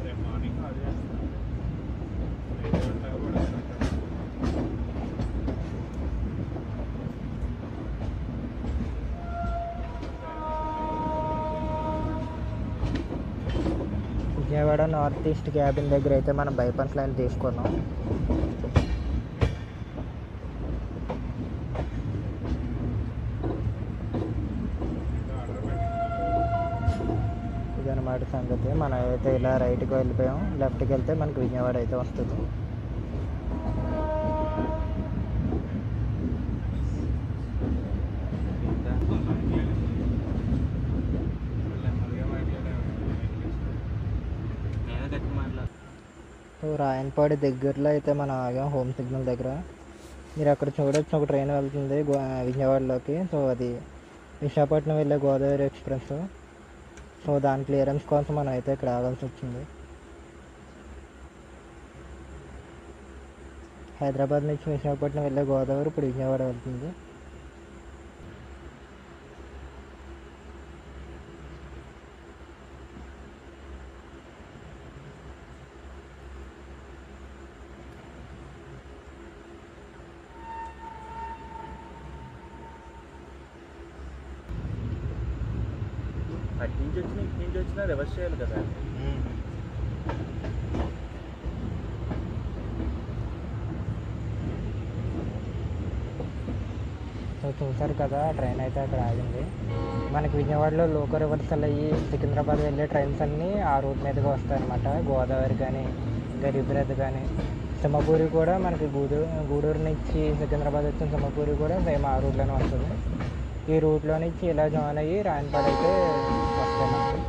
రేపు మార్నింగ్ కాల్ చేస్తాను. విజయవాడ నార్త్ ఈస్ట్ క్యాబిన్ దగ్గర అయితే మనం బైపాస్ లైన్ తీసుకున్నాం. ఇదన్నమాట సంగతి. మనం అయితే ఇలా రైట్కి వెళ్ళిపోయాం, లెఫ్ట్కి వెళ్తే మనకి విజయవాడ అయితే వస్తుంది. సో రాయనపాడు దగ్గరలో అయితే మనం ఆగాం, హోమ్ సిగ్నల్ దగ్గర. మీరు అక్కడ చూడొచ్చు, ఒక ట్రైన్ వెళ్తుంది విజయవాడలోకి. సో అది విశాఖపట్నం వెళ్ళే గోదావరి ఎక్స్ప్రెస్. సో దాని క్లియరెన్స్ కోసం మనం అయితే ఇక్కడ ఆగాల్సి వచ్చింది. హైదరాబాద్ నుంచి విశాఖపట్నం వెళ్ళే గోదావరి ఇప్పుడు విజయవాడ వెళ్తుంది. అటు నుంచి వచ్చిన ఇటు నుంచి వచ్చినా రివర్స్ చేయాలి కదా. సో చూసారు కదా, ట్రైన్ అయితే అక్కడ ఆగింది. మనకి విజయవాడలో లోకల్ రివర్సల్ అయ్యి సికింద్రాబాద్ వెళ్ళే ట్రైన్స్ అన్నీ ఆ రూట్ మీదుగా వస్తాయన్నమాట. గోదావరి కానీ గరీబ్రథ్ కానీ సింహపూరి కూడా మనకి గూడూరు నుంచి సికింద్రాబాద్ వచ్చిన సింహపూరి కూడా సేమ్ ఆ రూట్లోనే వస్తుంది. ఈ రూట్లో నుంచి ఇలా జాయిన్ అయ్యి రాయనపాడు అయితే వస్తాయి మనకి.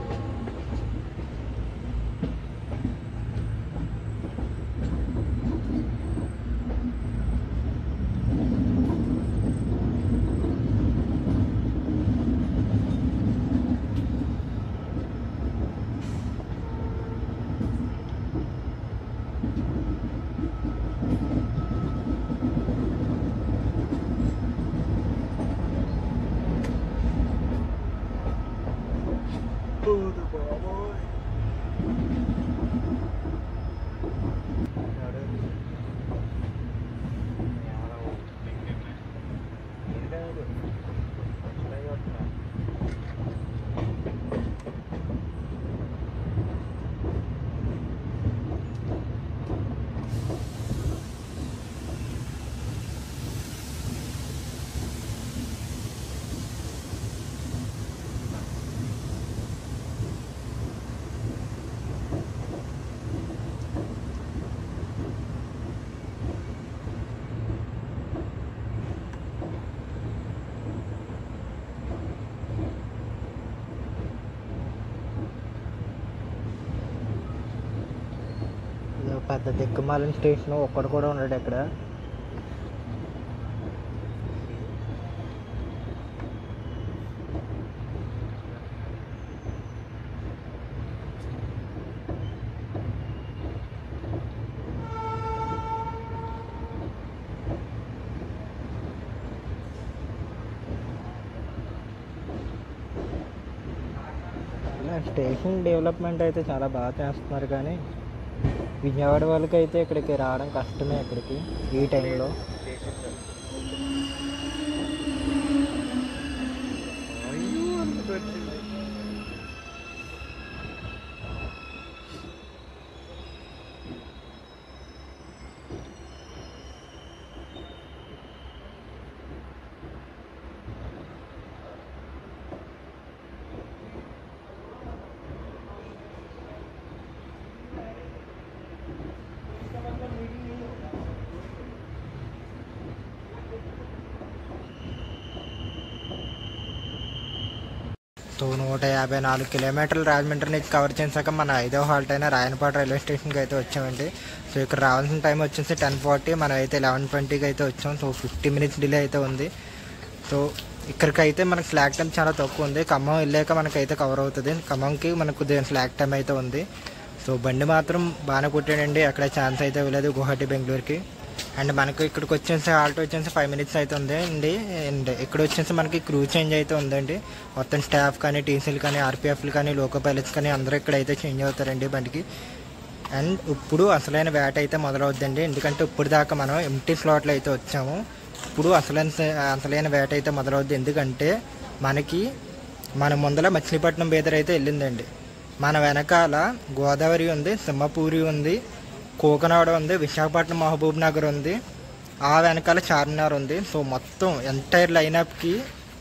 పోదు పెద్ద దిక్కుమాలిన స్టేషన్, ఒక్కడు కూడా ఉన్నాడు ఇక్కడ. ఇలా స్టేషన్ డెవలప్మెంట్ అయితే చాలా బాగా చేస్తున్నారు, కానీ విజయవాడ వాళ్ళకి అయితే ఇక్కడికి రావడం కష్టమే ఇక్కడికి ఈ టైంలో. సో 154 కిలోమీటర్లు రాజమండ్రి నుంచి కవర్ చేశాక మన 5వ హాల్ట్ అయిన రాయనపాట రైల్వే స్టేషన్కి అయితే వచ్చామండి. సో ఇక్కడ రావాల్సిన టైం వచ్చేసి 10:40, మనం అయితే 11:20కి అయితే వచ్చాం. సో 50 మినిట్స్ డిలే అయితే ఉంది. సో ఇక్కడికైతే మనకి స్లాక్ టైం చాలా తక్కువ ఉంది. ఖమ్మం వెళ్ళాక మనకైతే కవర్ అవుతుంది. ఖమ్మంకి మనకు స్లాక్ టైం అయితే ఉంది. సో బండి మాత్రం బాగానే కొట్టాడండి, అక్కడ ఛాన్స్ అయితే ఇవ్వలేదు గువాహటి బెంగళూరుకి. అండ్ మనకు ఇక్కడికి వచ్చేసి హాల్ట్ వచ్చేసి 5 మినిట్స్ అయితే ఉంది అండి. అండ్ ఇక్కడ వచ్చేసి మనకి క్రూ చేంజ్ అయితే ఉందండి. మొత్తం స్టాఫ్ కానీ, టీసీలు కానీ, ఆర్పిఎఫ్లు కానీ, లోకో పైలట్స్ కానీ అందరూ ఇక్కడ అయితే చేంజ్ అవుతారండి బండికి. అండ్ ఇప్పుడు అసలైన వేట అయితే మొదలవుద్దండి, ఎందుకంటే ఇప్పుడు దాకా మనం ఎంటీ స్లాట్లో అయితే వచ్చాము. ఇప్పుడు అసలైన వేట అయితే మొదలవుద్ది, ఎందుకంటే మన ముందర మచిలీపట్నం బేదర్ అయితే వెళ్ళిందండి. మన వెనకాల గోదావరి ఉంది, సింహపూరి ఉంది, కోకనాడ ఉంది, విశాఖపట్నం మహబూబ్ నగర్ ఉంది, ఆ వెనకాల చార్మినార్ ఉంది. సో మొత్తం ఎంటైర్ లైనప్కి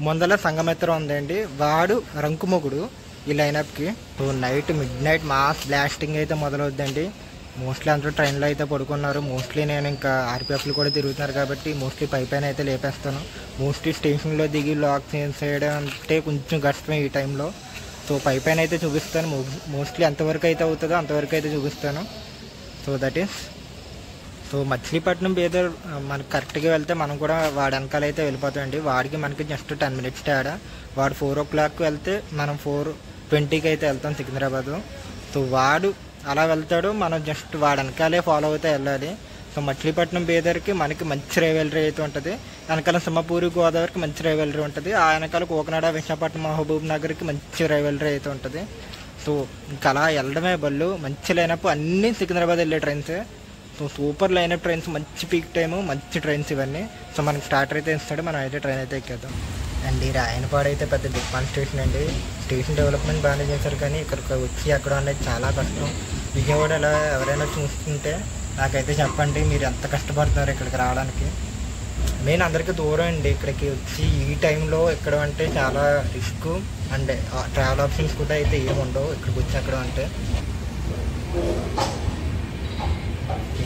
ముందల సంగమిత్ర ఉందండి, వాడు రంకుమొగుడు ఈ లైనప్కి. So midnight mass blasting అయితే మొదలవుద్దండి. మోస్ట్లీ అందరూ ట్రైన్లో అయితే పడుకున్నారు. మోస్ట్లీ నేను ఇంకా ఆర్పిఎఫ్లు కూడా తిరుగుతున్నారు కాబట్టి మోస్ట్లీ పైన అయితే లేపేస్తాను. మోస్ట్లీ స్టేషన్లో దిగి లాక్ చేయడం అంటే కొంచెం కష్టమే ఈ టైంలో. సో పైన అయితే చూపిస్తాను, మోస్ట్లీ ఎంతవరకు అయితే అవుతుందో అంతవరకు అయితే చూపిస్తాను. So that is so Machilipatnam బేదర్ మనకు కరెక్ట్గా వెళ్తే మనం కూడా వాడి వెనకాల అయితే వెళ్ళిపోతామండి. వాడికి మనకి జస్ట్ 10 మినిట్స్ తేడా. వాడు 4 o'clock వెళ్తే మనం 4:20కి అయితే వెళ్తాం సికింద్రాబాదు. సో వాడు అలా వెళ్తాడు, మనం జస్ట్ వాడి వెనకాలే ఫాలో అవుతే వెళ్ళాలి. సో మచిలీపట్నం బేదర్కి మనకి మంచి రైవెలరీ అయితే ఉంటుంది, వెనకాల సింహపూరి గోదావరికి మంచి రైవెలరీ ఉంటుంది, ఆ వెనకాల కోకనాడ విశాఖపట్నం మహబూబ్ నగర్కి మంచి రైవెలరీ అయితే ఉంటుంది. సో ఇంకా అలా వెళ్ళడమే బళ్ళు. మంచి లైనప్, అన్నీ సికింద్రాబాద్ వెళ్ళే ట్రైన్సే. సో సూపర్ లైనప్ ట్రైన్స్, మంచి పీక్ టైము, మంచి ట్రైన్స్ ఇవన్నీ. సో మనకి స్టార్టర్ అయితే ఇస్తాడు, మనం అయితే ట్రైన్ అయితే ఎక్కేద్దాం. అండ్ ఈ రాయనపాడు అయితే పెద్ద దిక్మాన్ స్టేషన్ అండి. స్టేషన్ డెవలప్మెంట్ బాగానే చేశారు, కానీ ఇక్కడికి వచ్చి ఎక్కడ అనేది చాలా కష్టం. విజయవాడలో ఎవరైనా చూస్తుంటే నాకైతే చెప్పండి, మీరు ఎంత కష్టపడుతున్నారు ఇక్కడికి రావడానికి. మెయిన్ అందరికీ దూరం అండి ఇక్కడికి వచ్చి ఈ టైంలో ఎక్కడ అంటే చాలా రిస్క్. అండ్ ట్రావెల్ ఆప్షన్స్ కూడా అయితే ఏమి ఉండవు ఇక్కడికి వచ్చి ఎక్కడ అంటే.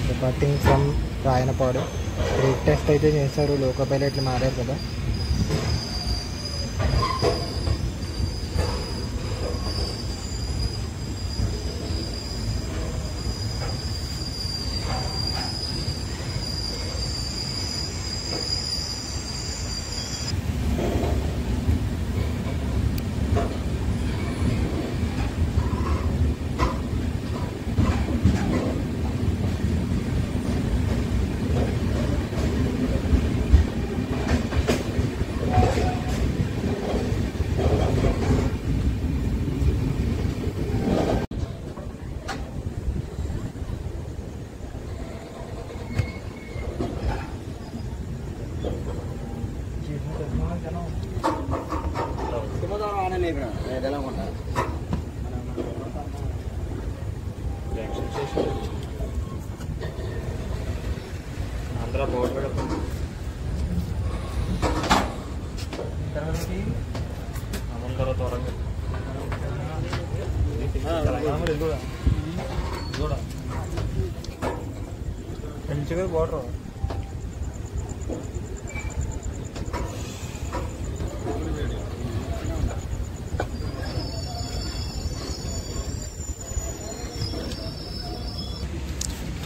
Departing from Rayanapadu break test అయితే చేశారు, లోకో పైలట్లు మారారు కదా. ఆంధ్ర బోర్డు అందరూ త్వరగా మంచిగా బోర్డర్.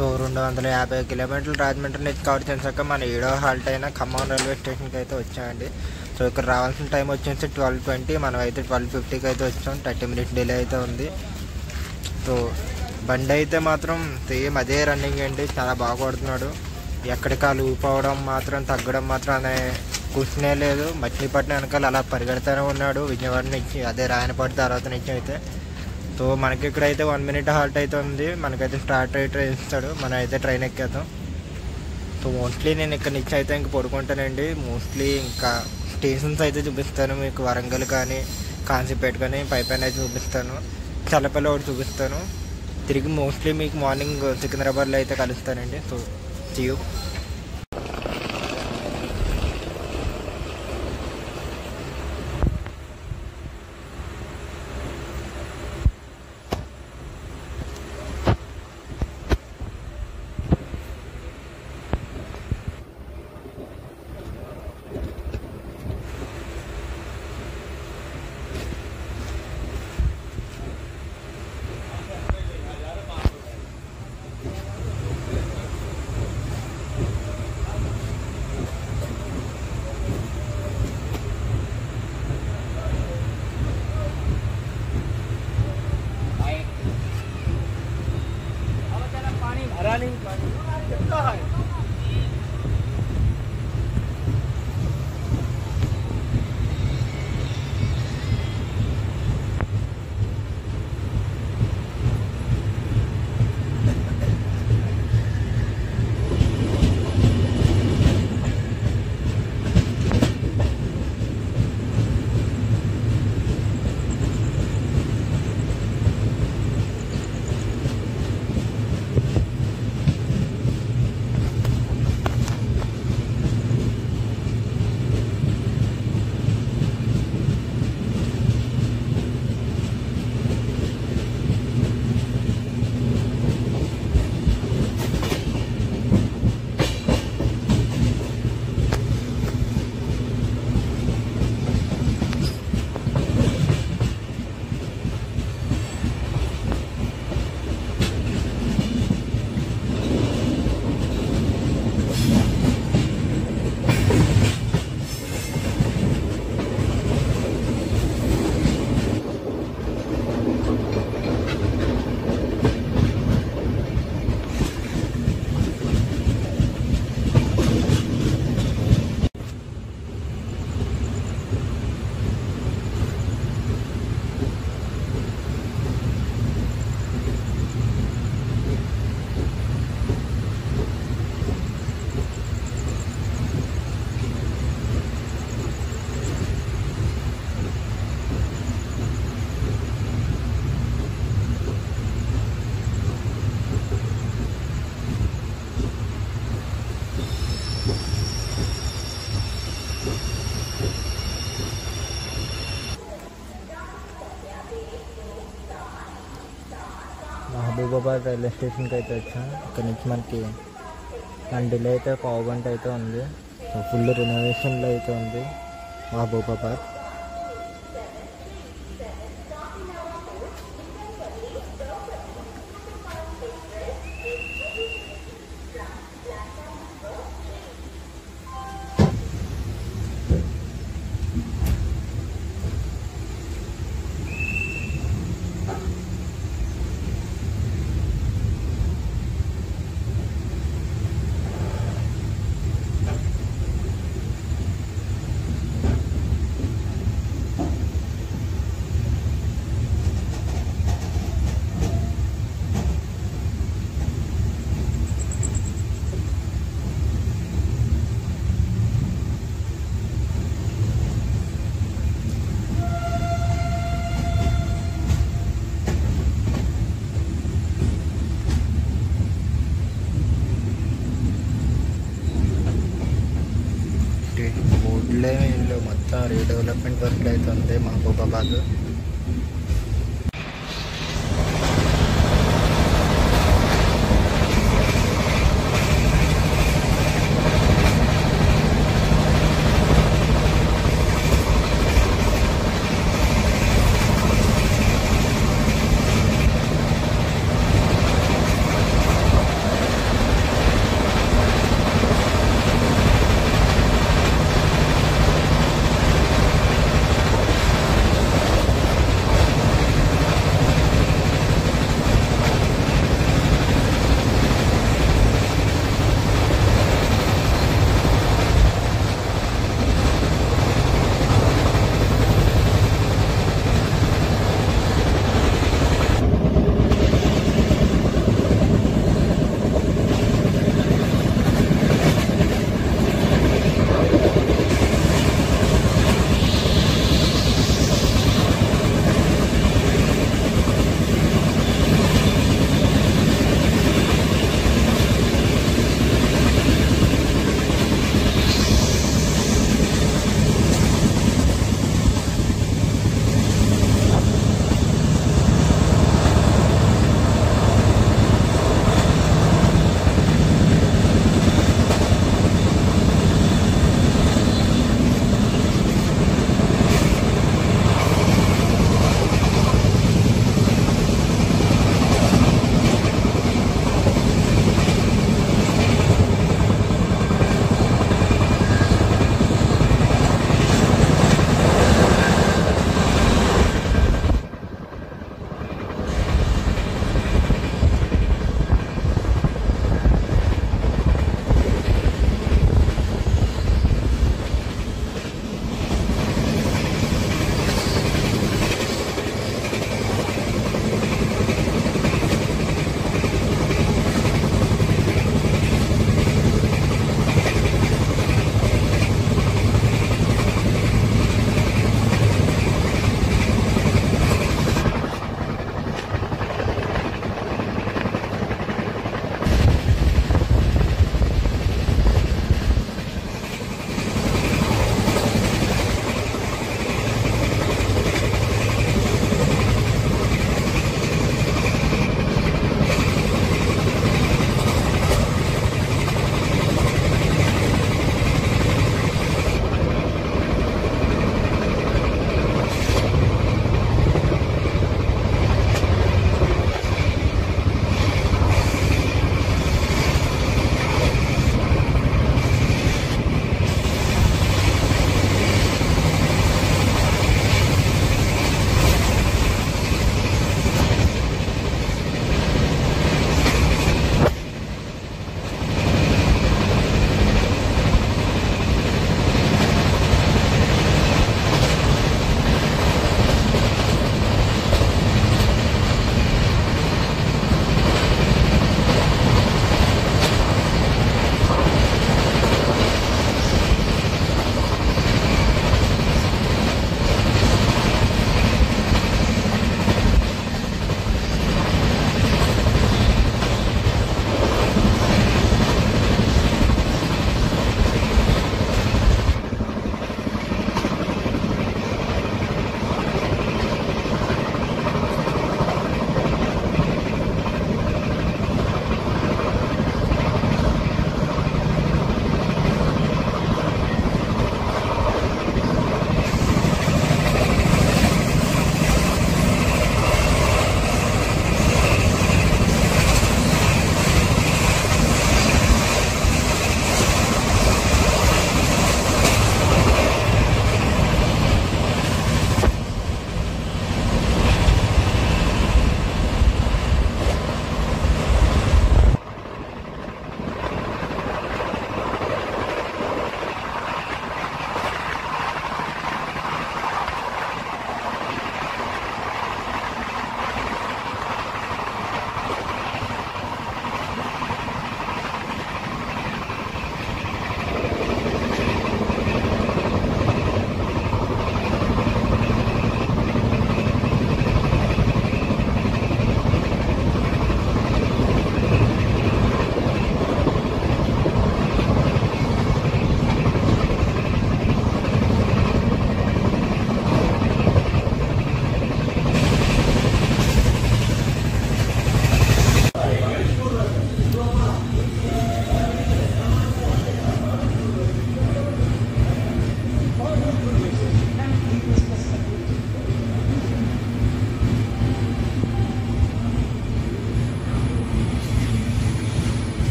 సో 250 కిలోమీటర్లు రాజమండ్రి నుంచి కవర్ చేసాక మన 7వ హాల్ట్ అయిన ఖమ్మం రైల్వే స్టేషన్కి అయితే వచ్చామండి. సో ఇక్కడ రావాల్సిన టైం వచ్చేసి 12:20, మనం అయితే 12:50కి అయితే వచ్చాం. 30 మినిట్స్ డిలే అయితే ఉంది. సో బండి అయితే మాత్రం సేమ్ అదే రన్నింగ్ అండి, చాలా బాగా కొడుతున్నాడు. ఎక్కడికాలు ఊపవడం మాత్రం తగ్గడం మాత్రం అనే కూర్చునే లేదు. మచిలీపట్నం వెనకాల అలా పరిగెడతానే ఉన్నాడు విజయవాడ నుంచి, అదే రాయనపాటి తర్వాత నుంచి అయితే. సో మనకి ఇక్కడైతే 1 మినిట్ హాల్ట్ అయితే ఉంది. మనకైతే స్టార్ట్ అయితే ఇస్తాడు, మనం అయితే ట్రైన్ ఎక్కేద్దాం. సో మోస్ట్లీ నేను ఇక్కడ నుంచి అయితే ఇంక పడుకుంటానండి. మోస్ట్లీ ఇంకా స్టేషన్స్ అయితే చూపిస్తాను మీకు, వరంగల్ కానీ కాంచీపేట కానీ పైపైన అయితే చూపిస్తాను, చల్లపల్లి ఒకటి చూపిస్తాను. తిరిగి మోస్ట్లీ మీకు మార్నింగ్ సికింద్రాబాద్లో అయితే కలుస్తానండి. So see you. Mahabubabad railway స్టేషన్కి అయితే వచ్చాం. ఇక్కడ నుంచి మనకి మన డిలే అయితే 1/2 గంట అయితే ఉంది. ఫుల్ రినోవేషన్లో అయితే ఉంది మహబూబాబాద్. బోర్డులో మొత్తం రీడెవలప్మెంట్ వర్క్ అయితే ఉంది మహబూబాబాద్.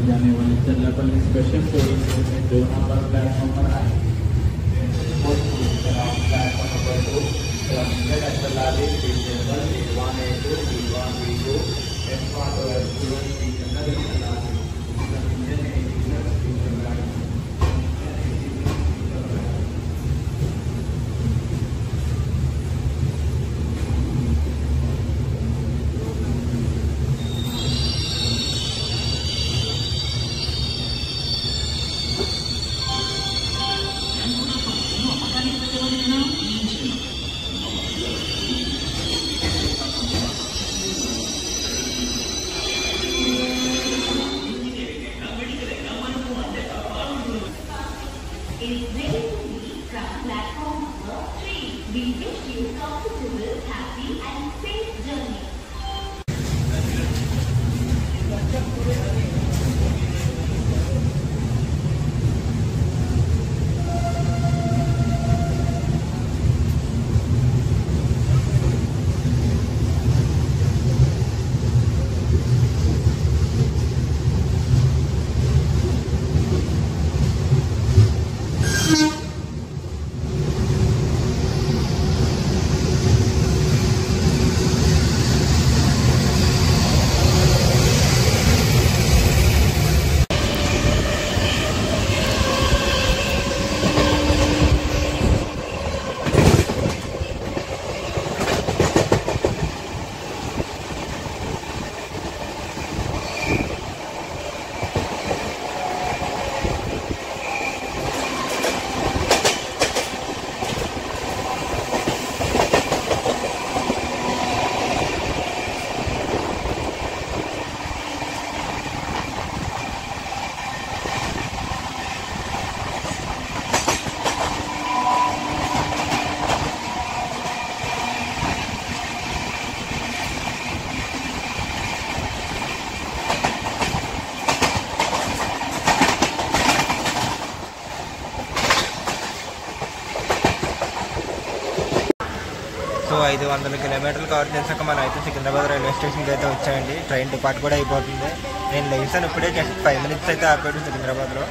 जाने वाली चल्लापल्ली स्पेशल ट्रेन में 2 नंबर प्लेटफॉर्म पर आए। प्लेटफॉर्म नंबर 2 पैसेंजर चलावे general A1 A2 B1 B2 F1 और F2 जनरल चलावे is ready to leave from platform number 3. We wish you comfortable, happy and safe journey. So 500 కిలోమీటర్లు cover చేశాక మనం అయితే సికింద్రాబాద్ రైల్వే స్టేషన్కి అయితే వచ్చాయండి. ట్రైన్ డిపార్ట్ కూడా అయిపోతుంది. నేను లేచాను ఇప్పుడే, జస్ట్ 5 మినిట్స్ అయితే ఆపాడు సికింద్రాబాద్లో.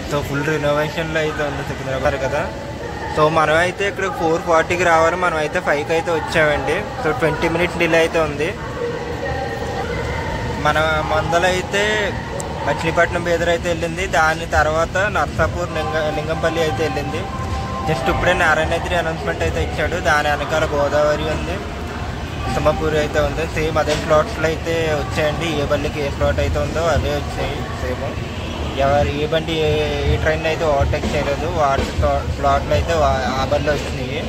సో ఫుల్ రినోవేషన్లో అయితే ఉంది సికింద్రాబాద్ కదా. సో మనం అయితే ఇక్కడ 4:40కి రావాలి, మనం అయితే 5కి అయితే వచ్చామండి. సో 20 మినిట్స్ డిలే అయితే ఉంది. మన మందలో అయితే మచిలీపట్నం బేదర్ అయితే వెళ్ళింది, దాని తర్వాత నర్సాపూర్ లింగంపల్లి అయితే వెళ్ళింది. జస్ట్ ఇప్పుడే నారాయణగిరి అనౌన్స్మెంట్ అయితే ఇచ్చాడు. దాని వెనకాల గోదావరి ఉంది, సింహపూరి అయితే ఉంది. సేమ్ అదే స్లాట్స్లో అయితే వచ్చాయండి. ఏ బల్లికి ఏ స్లాట్ అయితే ఉందో అవే వచ్చాయి సేమ్. ఏ బండి ఏ ట్రైన్ అయితే ఓవర్టేక్ చేయలేదు, వాటి స్లాట్లో అయితే ఆ బళ్ళు వచ్చినాయి.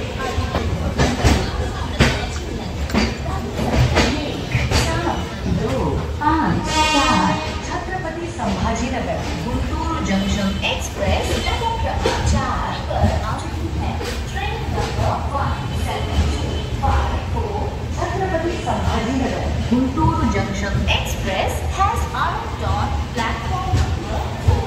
Chhatrapati Sambhajinagar Guntur junction express platform 4 पर आ चुकी है। Train number 1754 Chhatrapati Sambhajinagar Guntur junction express has arrived on platform number 4.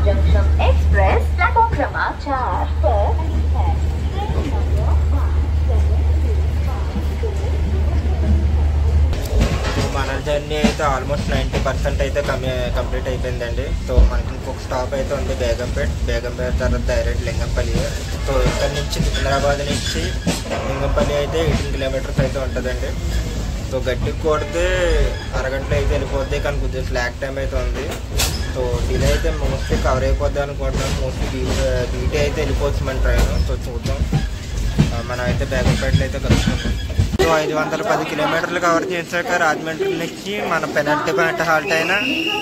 Junction express platform क्रमांक 4 पर है। ट्रेन नंबर సో మన జర్నీ అయితే ఆల్మోస్ట్ 90% అయితే కంప్లీట్ అయిపోయిందండి. సో మనకి ఇంకొక స్టాప్ అయితే ఉంది బేగంపేట తర్వాత డైరెక్ట్ లింగంపల్లి. సో ఇక్కడ నుంచి సికింద్రాబాద్ నుంచి లింగంపల్లి అయితే 18 కిలోమీటర్స్ అయితే ఉంటుందండి. సో గట్టికి కొడితే అరగంటలో అయితే వెళ్ళిపోద్ది, కానీ కొద్దిగా స్లాక్ టైం అయితే ఉంది. సో డిలే అయితే మోస్ట్లీ కవర్ అయిపోద్ది అనుకుంటున్నాం. మోస్ట్లీ బీటీ అయితే వెళ్ళిపోవచ్చు మన ట్రైన్. సో చూద్దాం, మనం అయితే బేగంపేటలో అయితే కలుసుకుంటాం. సో 510 కిలోమీటర్లు కవర్ చేశాక రాజమండ్రి నుంచి మన పెనాల్టీ పాయింట్ హాల్ట్ అయిన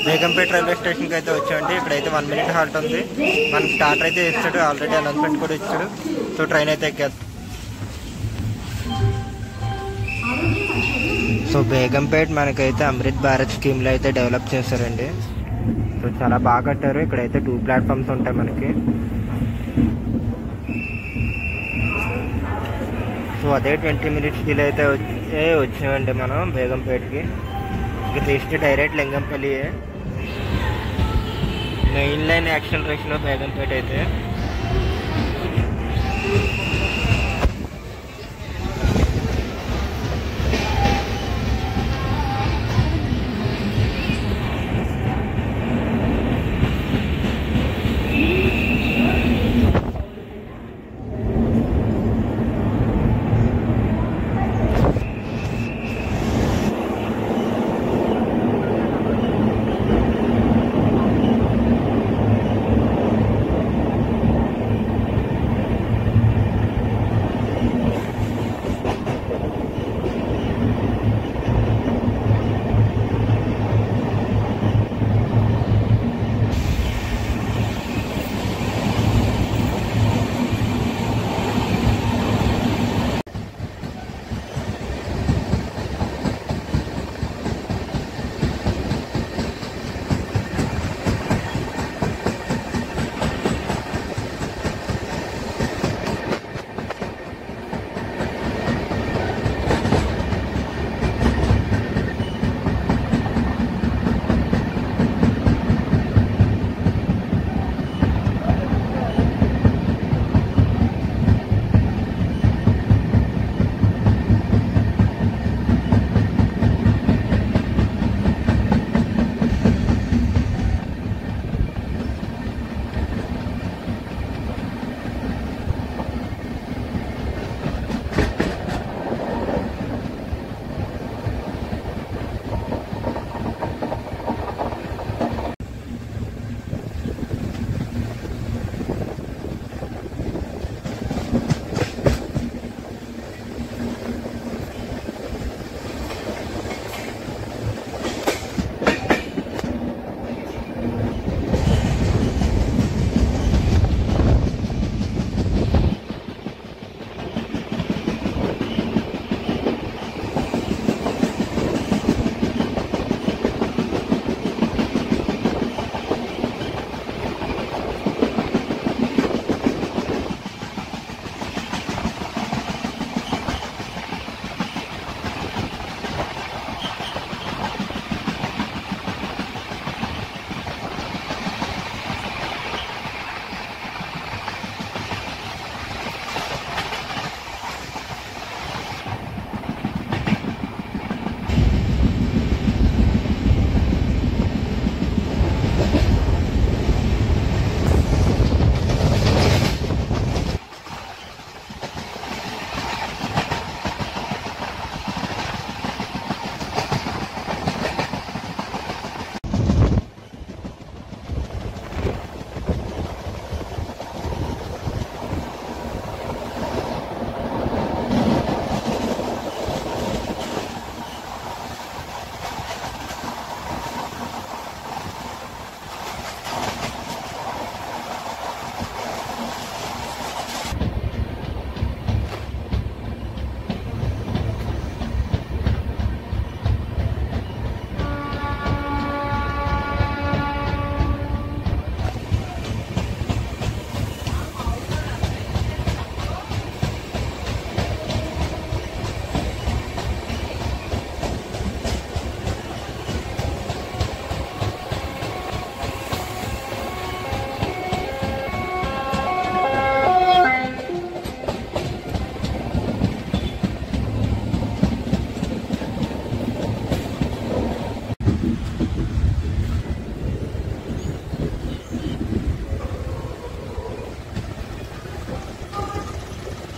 బేగంపేట రైల్వే స్టేషన్కి అయితే వచ్చామండి. ఇక్కడైతే 1 మినిట్ హాల్ట్ ఉంది. మనకి స్టార్టర్ అయితే ఇచ్చాడు, ఆల్రెడీ అనౌన్స్మెంట్ కూడా ఇచ్చాడు. సో ట్రైన్ అయితే ఎక్కేస్తాం. సో బేగంపేట మనకైతే అమృత్ భారత్ స్కీమ్లో అయితే డెవలప్ చేశారండి. సో చాలా బాగా కట్టారు. ఇక్కడైతే 2 ప్లాట్ఫామ్స్ ఉంటాయి మనకి. సో అదే 20 మినిట్స్ డిలే అయితే అయితే వచ్చామండి మనం బేగంపేటకి. ఇక next direct Lingampalli. Main line acceleration Begumpet అయితే.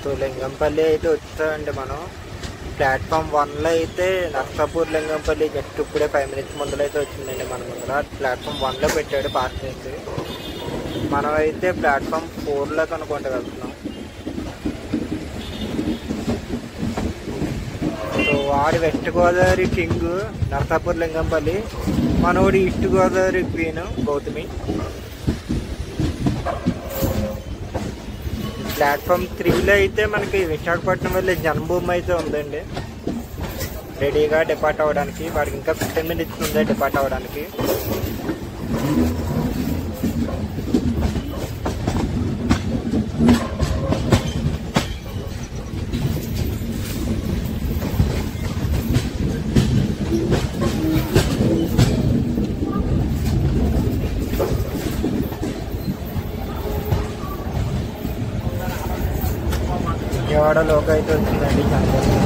సో లింగంపల్లి అయితే వచ్చామండి మనం. ప్లాట్ఫామ్ 1లో అయితే నర్సాపూర్ లింగంపల్లి జస్ట్ ఇప్పుడే 5 minutes ముందులో అయితే వచ్చిందండి మన ముందర. ప్లాట్ఫామ్ 1లో పెట్టాడు పార్క్ చేసి. మనం అయితే ప్లాట్ఫామ్ 4లోకి అనుకుంటూ వెళ్తున్నాం. సో వాడి వెస్ట్ గోదావరి కింగ్ నర్సాపూర్ లింగంపల్లి, మనోడి east Godavari queen Gautami. Platform 3లో అయితే మనకి విశాఖపట్నం వెళ్ళే జన్మభూమి అయితే ఉందండి, రెడీగా డిపార్ట్ అవ్వడానికి. వాడికి ఇంకా 15 minutes ఉంది డిపార్ట్ అవ్వడానికి. విజయవాడలోకి అయితే వచ్చిందండి కనపడుతుంది.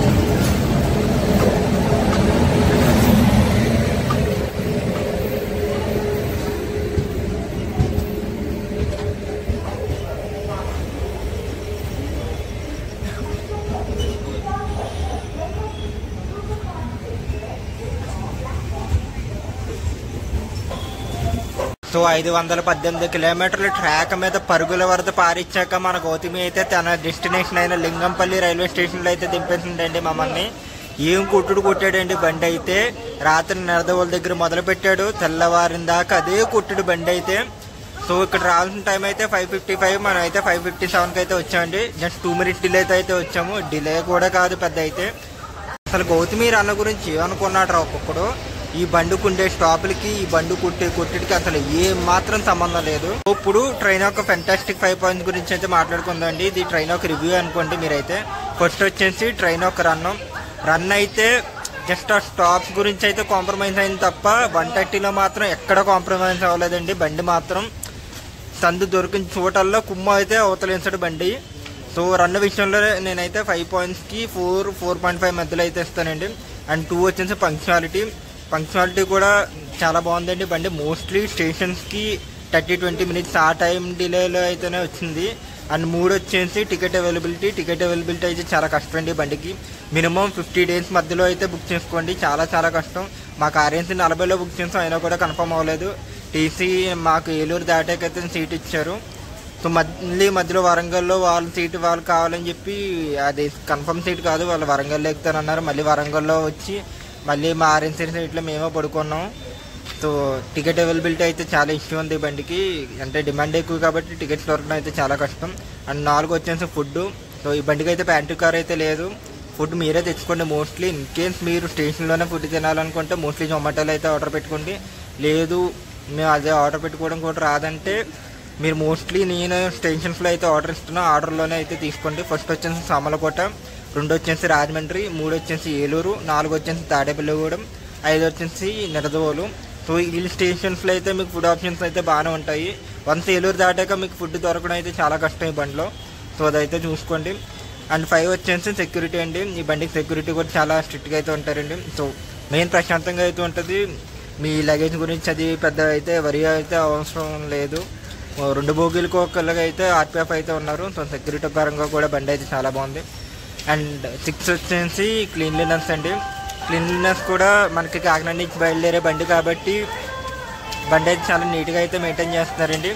సో 518 కిలోమీటర్ల ట్రాక్ మీద పరుగుల వరద పారిచ్చాక మన గౌతమి అయితే తన డెస్టినేషన్ అయిన లింగంపల్లి రైల్వే స్టేషన్లో అయితే దింపేసిందండి మమ్మల్ని. ఏం కొట్టాడండి బండి అయితే. రాత్రి నెరదవోల దగ్గర మొదలు పెట్టాడు, తెల్లవారిన దాకా అదే కొట్టుడు బండి అయితే. సో ఇక్కడ రావాల్సిన టైం అయితే 5:55, మనం అయితే 5:57కి అయితే వచ్చామండి. జస్ట్ 2 minutes డిలే అయితే వచ్చాము. డిలే కూడా కాదు పెద్ద అయితే. అసలు గౌతమి రన్న గురించి ఏమనుకున్నాడు రా ఒక్కొక్కడు. ఈ బండికి ఉండే స్టాపులకి ఈ బండి కొట్టిడికి అసలు ఏ మాత్రం సంబంధం లేదు. ఇప్పుడు ట్రైన్ యొక్క ఫెంటాస్టిక్ 5 points గురించి అయితే మాట్లాడుకుందామండి. ఇది ట్రైన్ యొక్క రివ్యూ అనుకోండి మీరైతే. ఫస్ట్ వచ్చేసి ట్రైన్ యొక్క రన్ అయితే జస్ట్ ఆ స్టాప్స్ గురించి అయితే కాంప్రమైజ్ అయింది తప్ప 130లో మాత్రం ఎక్కడ కాంప్రమైజ్ అవ్వలేదండి. బండి మాత్రం సందు దొరికిన చోటల్లో కుమ్మ అయితే అవతలేసాడు బండి. సో రన్ విషయంలో నేనైతే 5 pointsకి 4.5 మధ్యలో అయితే ఇస్తానండి. అండ్ 2 వచ్చేసి పంక్చువాలిటీ కూడా చాలా బాగుందండి బండి. మోస్ట్లీ స్టేషన్స్కి 30-20 minutes ఆ టైం డిలేలో అయితేనే వచ్చింది. అండ్ 3 వచ్చేసి టికెట్ అవైలబిలిటీ అయితే చాలా కష్టం అండి బండికి. మినిమం 50 days మధ్యలో అయితే బుక్ చేసుకోండి. చాలా కష్టం. మాకు ఆర్ఎన్సీ 40లో బుక్ చేసాం, అయినా కూడా కన్ఫర్మ్ అవ్వలేదు. టీసీ మాకు ఏలూరు దాటాకైతే సీట్ ఇచ్చారు. సో మధ్యలో వరంగల్లో వాళ్ళ సీటు వాళ్ళు కావాలని చెప్పి అది కన్ఫర్మ్ సీట్ కాదు, వాళ్ళు వరంగల్లో ఎక్కుతానన్నారు. మళ్ళీ వరంగల్లో వచ్చి మళ్ళీ మా ఆర్ఎన్సీ సీట్లో మేమే పడుకున్నాం. సో టికెట్ అవైలబిలిటీ అయితే చాలా ఇష్యూ ఉంది బండికి. అంటే డిమాండ్ ఎక్కువ కాబట్టి టికెట్స్ దొరకడం అయితే చాలా కష్టం. అండ్ 4 వచ్చేసి ఫుడ్. సో ఈ బండికి అయితే ప్యాంట్రీ కార్ అయితే లేదు. ఫుడ్ మీరే తెచ్చుకోండి. మోస్ట్లీ ఇన్ కేస్ మీరు స్టేషన్లోనే ఫుడ్ తినాలనుకుంటే మోస్ట్లీ జొమాటోలో అయితే ఆర్డర్ పెట్టుకోండి. లేదు మేము అదే ఆర్డర్ పెట్టుకోవడం కూడా రాదంటే మీరు మోస్ట్లీ నేను స్టేషన్స్లో అయితే ఆర్డర్ ఇస్తున్నా, ఆర్డర్లోనే అయితే తీసుకోండి. ఫస్ట్ వచ్చేసి సామలకోట, 2 వచ్చేసి రాజమండ్రి, 3 వచ్చేసి ఏలూరు, 4 వచ్చేసి తాడేపల్లిగూడెం, 5 వచ్చేసి నిడదవోలు. సో ఈ స్టేషన్స్లో అయితే మీకు ఫుడ్ ఆప్షన్స్ అయితే బాగానే ఉంటాయి. వన్స్ ఏలూరు దాటాక మీకు ఫుడ్ దొరకడం అయితే చాలా కష్టం ఈ బండిలో. సో అదైతే చూసుకోండి. అండ్ 5 వచ్చేసి సెక్యూరిటీ అండి. ఈ బండికి సెక్యూరిటీ కూడా చాలా స్ట్రిక్ట్గా అయితే ఉంటారండి. సో మెయిన్ ప్రశాంతంగా అయితే ఉంటుంది. మీ లగేజ్ గురించి అది పెద్ద అయితే వరి అయితే అవసరం లేదు. 2 బోగీలకు ఒకళ్ళగా అయితే ఆర్పిఎఫ్ అయితే ఉన్నారు. సో సెక్యూరిటీ పరంగా కూడా బండి అయితే చాలా బాగుంది. అండ్ 6 వచ్చేసి క్లీన్లీనెస్ అండి. క్లీన్లీనెస్ కూడా మనకి కాకినాడ నుంచి బయలుదేరే బండి కాబట్టి బండి అయితే చాలా నీట్గా అయితే మెయింటైన్ చేస్తున్నారండి.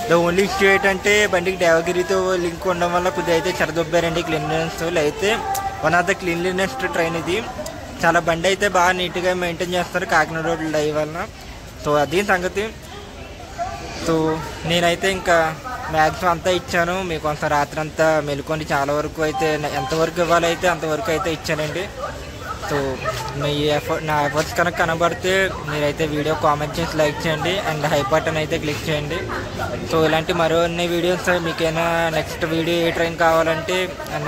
ద ఓన్లీ ఇష్యూ ఏంటంటే బండికి దేవగిరితో లింక్ ఉండడం వల్ల కొద్దిగా అయితే చెడదొబ్బారండి క్లీన్లీనెస్. అయితే one of the cleanliness train ఇది. చాలా బండి అయితే బాగా నీట్గా మెయింటైన్ చేస్తారు కాకినాడ రోడ్లు డై వలన. సో అది సంగతి. సో నేనైతే ఇంకా మ్యాక్సిమం అంతా ఇచ్చాను. మీకోసం రాత్రి అంతా మెలుకొని చాలా వరకు అయితే ఎంతవరకు ఇవ్వాలైతే అంతవరకు అయితే ఇచ్చానండి. సో నా ఎఫర్ట్స్ కనుక కనబడితే మీరైతే వీడియో కామెంట్ చేసి లైక్ చేయండి. అండ్ హై బటన్ అయితే క్లిక్ చేయండి. సో ఇలాంటి మరిన్ని వీడియోస్ మీకైనా నెక్స్ట్ వీడియో ఏ ట్రైన్ కావాలంటే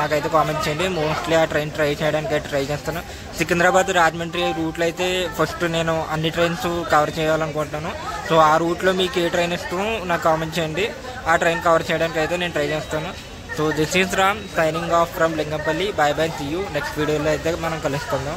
నాకైతే కామెంట్ చేయండి. మోస్ట్లీ ఆ ట్రైన్ ట్రై చేయడానికి అయితే ట్రై చేస్తాను. సికింద్రాబాద్ రాజమండ్రి రూట్లో అయితే ఫస్ట్ నేను అన్ని ట్రైన్స్ కవర్ చేయాలనుకుంటున్నాను. సో ఆ రూట్లో మీకు ఏ ట్రైన్ ఇష్టమో నాకు కామెంట్ చేయండి. ఆ ట్రైన్ కవర్ చేయడానికి అయితే నేను ట్రై చేస్తాను. So this is Ram signing off from Lingampalli. Bye bye, see you next వీడియోలో అయితే మనం కలుసుకుందాం.